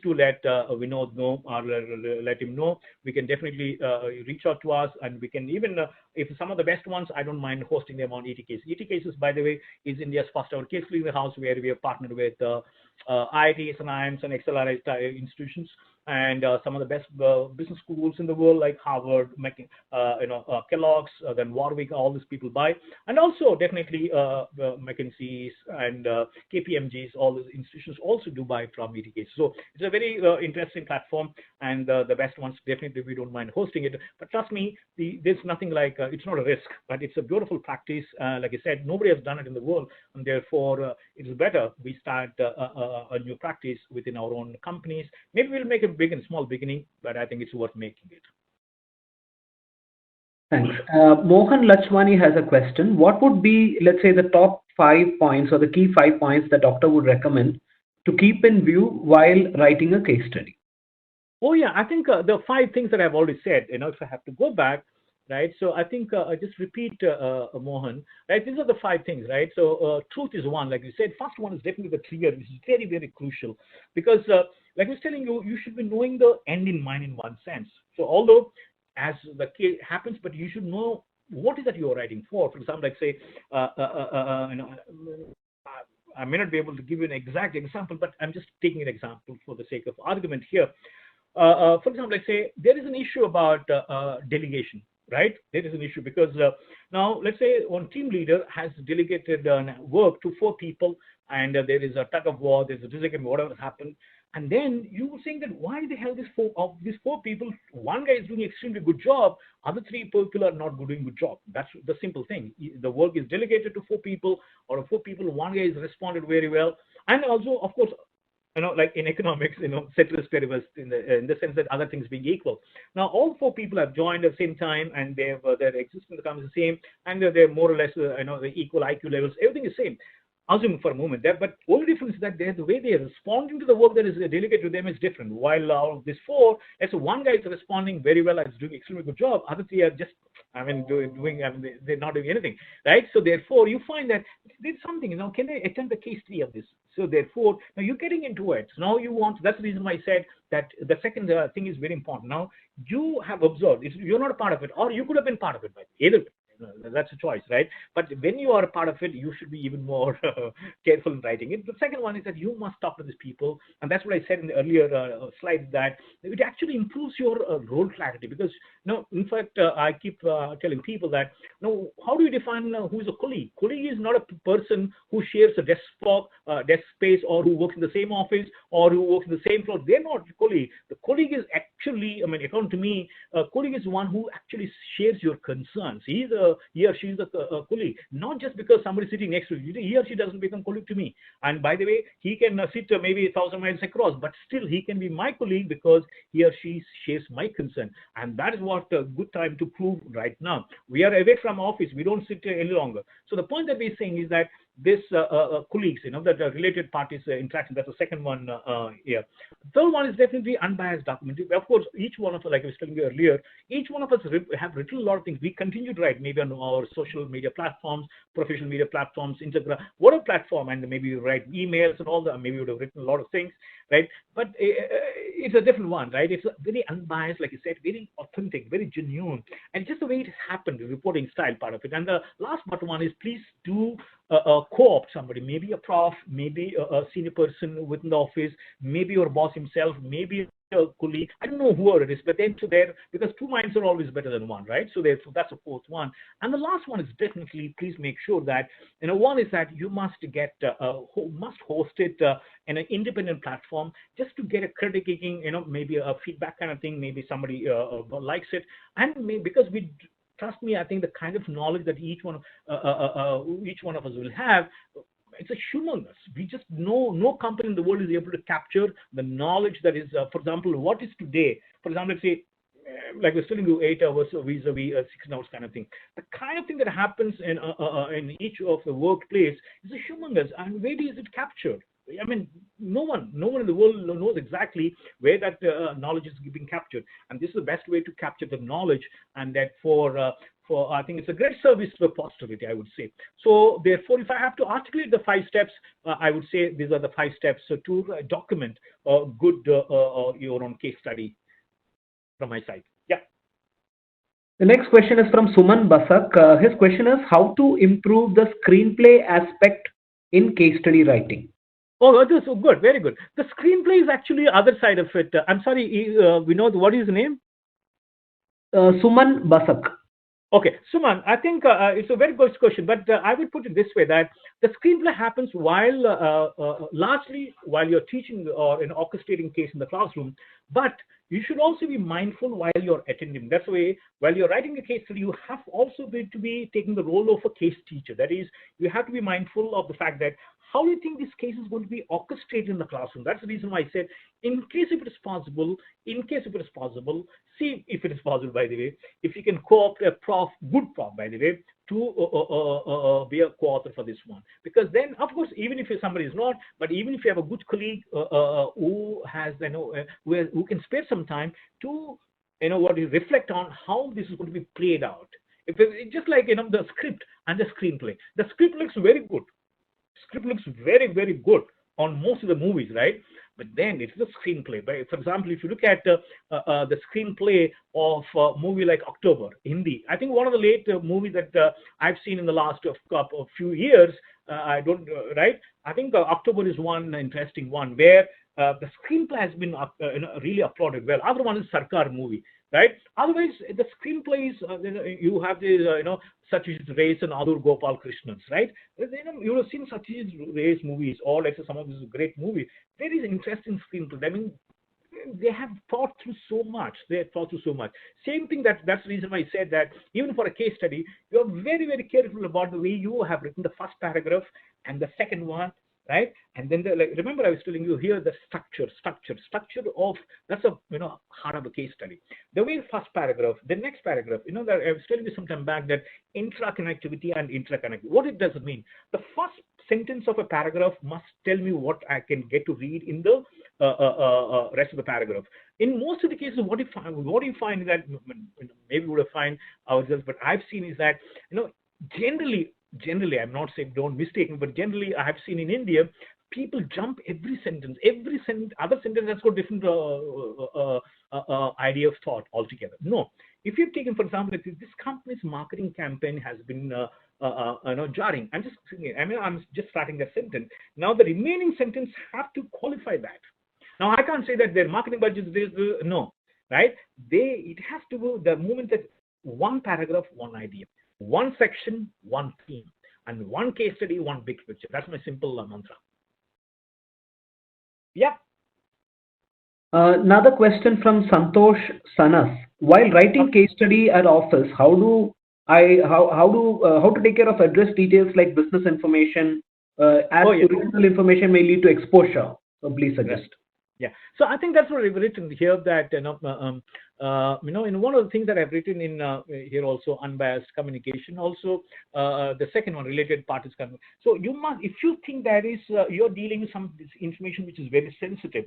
Speaker 1: do let Vinod know or let him know. We can definitely reach out to us, and we can even, if some of the best ones, I don't mind hosting them on ET Cases. ET Cases, by the way, is India's first ever case cleaning house where we have partnered with IITs and IIMs and XLRI institutions, and some of the best business schools in the world like Harvard, Kellogg's, then Warwick, all these people buy, and also definitely McKinsey's and KPMG's, all these institutions also do buy from ETK. So it's a very interesting platform, and the best ones definitely we don't mind hosting it. But trust me, there's nothing like it's not a risk, but it's a beautiful practice. Like I said, nobody has done it in the world, and therefore it's better we start a new practice within our own companies. Maybe we'll make a big and small beginning, but I think it's worth making it.
Speaker 2: Thanks. Mohan Lachwani has a question. What would be, let's say, the top 5 points or the key 5 points the doctor would recommend to keep in view while writing a case study?
Speaker 1: Oh yeah, I think the five things that I've already said. If I have to go back, right? So I think I just repeat, Mohan. Right? These are the five things, right? So truth is one, like you said. First one is definitely the trigger, which is very crucial, because like I was telling you, you should be knowing the end in mind in one sense. So although as the case happens, but you should know what is that you are writing for. For example, like say, I may not be able to give you an exact example, but I'm just taking an example for the sake of argument here. For example, let's say there is an issue about delegation, right? There is an issue because now let's say one team leader has delegated work to four people, and there is a tug of war, there's a disagreement, whatever happened, and then you were saying that why the hell these four people, one guy is doing extremely good job, other three people are not doing good job. That's the simple thing. The work is delegated to four people, or four people, one guy has responded very well, and also of course like in economics, ceteris paribus, in the sense that other things being equal. Now, all four people have joined at the same time, and their existence becomes the same, and they're more or less, the equal IQ levels. Everything is same. Assuming for a moment that, but only difference is that the way they are responding to the work that is delegated to them is different. While out of these four, let's say one guy is responding very well and is doing extremely good job, other three are just, they're not doing anything, right? So therefore, you find that there's something, can they attempt the case three of this? So therefore, now you're getting into it. So now you want, that's the reason why I said that the second thing is very important. Now, you have observed, you're not a part of it, or you could have been part of it, by either way. That's a choice, right? But when you are a part of it, you should be even more careful in writing it. The second one is that you must talk to these people, and that's what I said in the earlier slide, that it actually improves your role clarity. Because in fact, I keep telling people that how do you define who is a colleague? Colleague is not a person who shares a desk space, or who works in the same office, or who works in the same floor. They're not a colleague. The colleague is actually, according to me, a colleague is one who actually shares your concerns. He or she is a colleague, not just because somebody's sitting next to you. He or she doesn't become colleague to me. And by the way, he can sit maybe 1,000 miles across, but still he can be my colleague because he or she shares my concern. And that is what a good time to prove right now. We are away from office. We don't sit any longer. So the point that we're saying is that this colleagues, the related parties interaction. That's the second one here. Third one is definitely unbiased documentary. Of course, each one of us, like I was telling you earlier, each one of us have written a lot of things. We continue to write maybe on our social media platforms, professional media platforms, Instagram, whatever platform, and maybe you write emails and all that. Maybe you would have written a lot of things, right? But it's a different one, right? It's a very unbiased, like you said, very authentic, very genuine, and just the way it has happened, the reporting style part of it. And the last but one is please do co-opt somebody, maybe a prof, maybe a senior person within the office, maybe your boss himself, maybe a colleague. I don't know whoever it is, but then so there, because two minds are always better than one, right? So that's the fourth one. And the last one is definitely please make sure that one is that you must get must host it in an independent platform just to get a critiquing, maybe a feedback kind of thing. Maybe somebody likes it, and because we. Trust me, I think the kind of knowledge that each one of us will have, it's a humongous. We just no company in the world is able to capture the knowledge that is, for example, what is today. For example, let's say, like we're telling you, 8 hours vis-a-vis 16 hours kind of thing. The kind of thing that happens in each of the workplace is a humongous. And where is it captured? I mean, no one in the world knows exactly where that knowledge is being captured, and this is the best way to capture the knowledge, and that for I think it's a great service to posterity, I would say. So therefore, if I have to articulate the 5 steps, I would say these are the 5 steps to document a good your own case study from my side. Yeah.
Speaker 2: The next question is from Suman Basak. His question is how to improve the screenplay aspect in case study writing.
Speaker 1: Oh, that is so good, very good. The screenplay is actually other side of it. I'm sorry, Vinod, what is his name?
Speaker 2: Suman Basak.
Speaker 1: Okay, Suman, I think it's a very good question, but I would put it this way, that the screenplay happens while, largely while you're teaching or orchestrating case in the classroom, but you should also be mindful while you're attending. That's the way, while you're writing a case study, you have also to be taking the role of a case teacher. That is, you have to be mindful of the fact that how do you think this case is going to be orchestrated in the classroom? That's the reason why I said, in case if it is possible, see if it is possible, by the way, if you can co-opt a prof, good prof, by the way, to be a co-author for this one. Because then, of course, even if somebody is not, but even if you have a good colleague who has, who can spare some time to, what you reflect on how this is going to be played out. If it's just like, the script and the screenplay. The script looks very good. Script looks very, very good on most of the movies, right? But then it's the screenplay. For example, if you look at the screenplay of a movie like October, Hindi, I think one of the late movies that I've seen in the last few years, I don't, right? I think October is one interesting one where the screenplay has been really applauded well. Other one is Sarkar movie, right? Otherwise, the screenplays, you have the, Satyajit Ray's and Adur Gopal Krishnan's, right? You have seen Satyajit Ray's movies, or let's say some of these great movies. There is interesting screenplay. I mean, they have thought through so much. Same thing, that's the reason why I said that even for a case study, you're very, very careful about the way you have written the first paragraph and the second one, right? And then remember I was telling you here the structure of, that's a heart of a case study. The way first paragraph, the next paragraph, that I was telling you some time back, that intraconnectivity and interconnectivity. What it does mean? The first sentence of a paragraph must tell me what I can get to read in the rest of the paragraph. In most of the cases, what you find is that, maybe we would have find ourselves, but I've seen is that, generally, I'm not saying don't mistake me, but generally I have seen in India, people jump every sentence, other sentence has got different idea of thought altogether. No, if you've taken, for example, this company's marketing campaign has been jarring. I'm just starting that sentence. Now the remaining sentence have to qualify that. Now I can't say that their marketing budget is no, right? It has to go the moment that one paragraph, one idea. One section, one theme, and one case study, one big picture. That's my simple mantra. Yeah.
Speaker 2: Another question from Santosh Sanas. While writing case study at office, how to take care of address details like business information, as original information may lead to exposure? So please suggest.
Speaker 1: Yeah, so I think that's what we've written here, that in one of the things that I've written in here also, unbiased communication. Also, the second one, related parties. So you must, if you think that is you're dealing with some information which is very sensitive,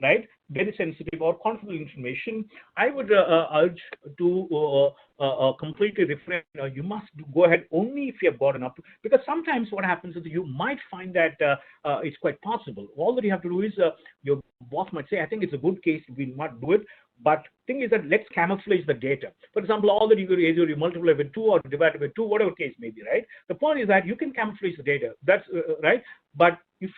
Speaker 1: right? Very sensitive or confidential information, I would urge to completely refrain. You must go ahead only if you have gotten up, because sometimes what happens is you might find that it's quite possible. All that you have to do is your boss might say, I think it's a good case, we might do it. But thing is that let's camouflage the data. For example, all that you could either you multiply with 2 or divide by 2, whatever case may be, right? The point is that you can camouflage the data. That's right. But if,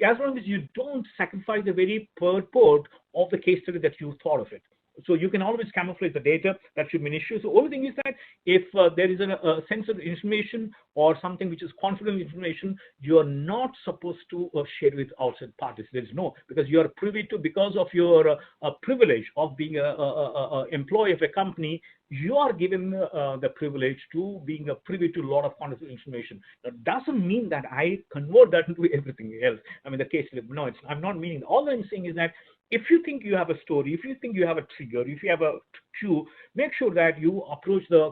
Speaker 1: as long as you don't sacrifice the very purport of the case study that you thought of it. So you can always camouflage the data. That should be an issue. So only thing is that if there is a sensitive information or something which is confidential information, you are not supposed to share with outside parties. There is no, because you are privy to, because of your privilege of being a employee of a company, you are given the privilege to being a privy to a lot of confidential information. That doesn't mean that I convert that into everything else. I mean, the case, no, I'm not meaning. All I'm saying is that if you think you have a story, if you think you have a trigger, if you have a cue, make sure that you approach the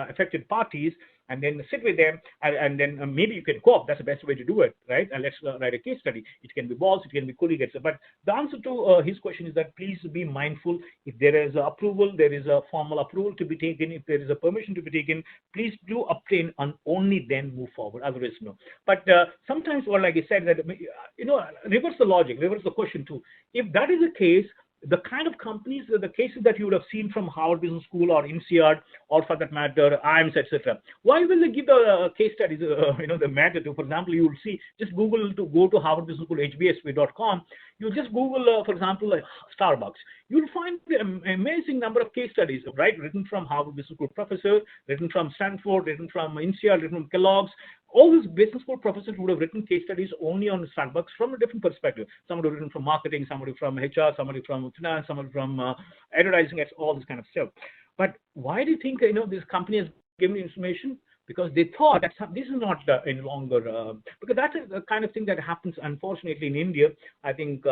Speaker 1: affected parties and then sit with them, and then maybe you can co-op. That's the best way to do it, right? And let's write a case study. It can be boss, it can be colleague, etc. But the answer to his question is that please be mindful. If there is approval, there is a formal approval to be taken. If there is a permission to be taken, please do obtain and only then move forward. Otherwise, no. But sometimes, or like I said, that reverse the logic, reverse the question too. If that is the case, the kind of companies, the cases that you would have seen from Harvard Business School or INSEAD, or for that matter, IIMS, etc. Why will they give the case studies, the matter to? For example, you will see, just Google to go to Harvard Business School, hbsv.com. You just Google, for example, Starbucks. You'll find an amazing number of case studies, right? Written from Harvard Business School professor, written from Stanford, written from INSEAD, written from Kellogg's. All these business school professors would have written case studies only on Starbucks from a different perspective. Somebody written from marketing, somebody from HR, somebody from finance, somebody from advertising, all this kind of stuff. But why do you think this company has given information? Because they thought that this is not any longer, because that's the kind of thing that happens, unfortunately, in India. I think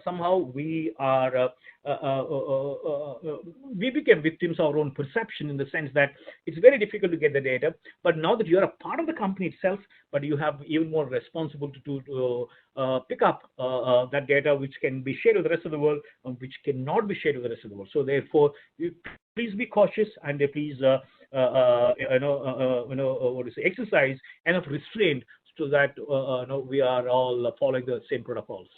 Speaker 1: somehow we are, we became victims of our own perception, in the sense that it's very difficult to get the data. But now that you're a part of the company itself, but you have even more responsibility to pick up that data, which can be shared with the rest of the world, which cannot be shared with the rest of the world. So therefore, please be cautious, and please exercise enough restraint so that we are all following the same protocols.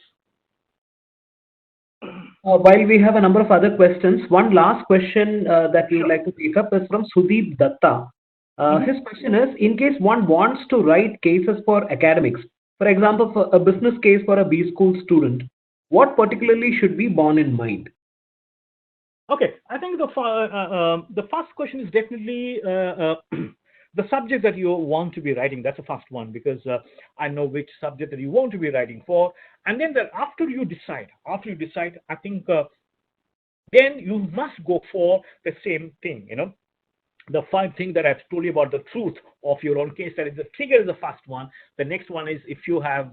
Speaker 2: While we have a number of other questions, one last question that we would like to pick up is from Sudeep Datta. His question is, in case one wants to write cases for academics, for example, for a business case for a B school student, what particularly should be borne in mind?
Speaker 1: Okay, I think the first question is definitely the subject that you want to be writing. That's the first one, because I know which subject that you want to be writing for. And then after you decide, I think then you must go for the same thing, the 5 things that I've told you about, the truth of your own case study. The trigger is the first one. The next one is, if you have,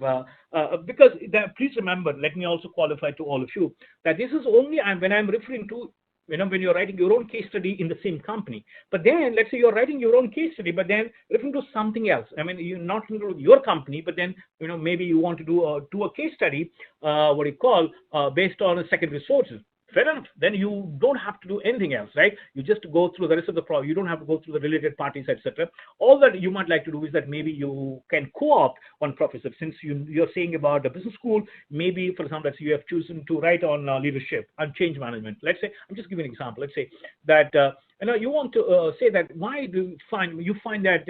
Speaker 1: because please remember, let me also qualify to all of you that this is only when I'm referring to, when you're writing your own case study in the same company. But then, let's say you're writing your own case study, but then referring to something else. I mean, you're not into your company, but then, maybe you want to do a case study, based on secondary sources. Fair enough. Then you don't have to do anything else, right? You just go through the rest of the problem. You don't have to go through the related parties, etc. All that you might like to do is that maybe you can co-opt one professor. Since you're saying about the business school, maybe, for example, you have chosen to write on leadership and change management. Let's say, I'm just giving an example. Let's say that you want to say that why do you find that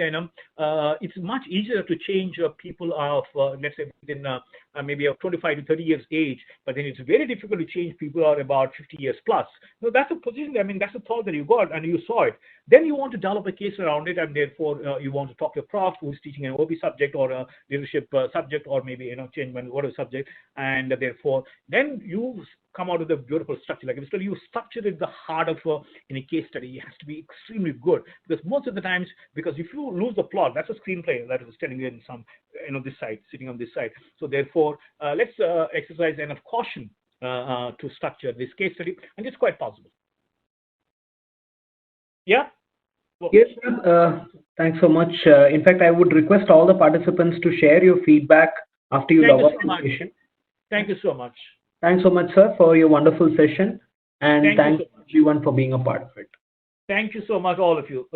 Speaker 1: it's much easier to change people of let's say within maybe of 25 to 30 years age, but then it's very difficult to change people who are about 50 years plus. So that's a position. I mean, that's a thought that you got and you saw it. Then you want to develop a case around it, and therefore you want to talk to a prof who's teaching an OB subject or a leadership subject, or maybe change management, whatever subject, and therefore then you come out with a beautiful structure. Like you structure it the heart of in a case study. It has to be extremely good, because most of the times, because if you lose the plot, that's a screenplay that is standing in some this side, sitting on this side. So therefore, let's exercise enough caution to structure this case study, and it's quite possible. Yeah. Well,
Speaker 2: Yes, sir. Thanks so much. In fact, I would request all the participants to share your feedback after you
Speaker 1: thank
Speaker 2: log
Speaker 1: you
Speaker 2: off
Speaker 1: so
Speaker 2: the
Speaker 1: much.
Speaker 2: session.
Speaker 1: Thank you so much.
Speaker 2: Thanks so much, sir, for your wonderful session, and
Speaker 1: Thank you
Speaker 2: thanks
Speaker 1: so much.
Speaker 2: everyone for being a part of it.
Speaker 1: Thank you so much, all of you.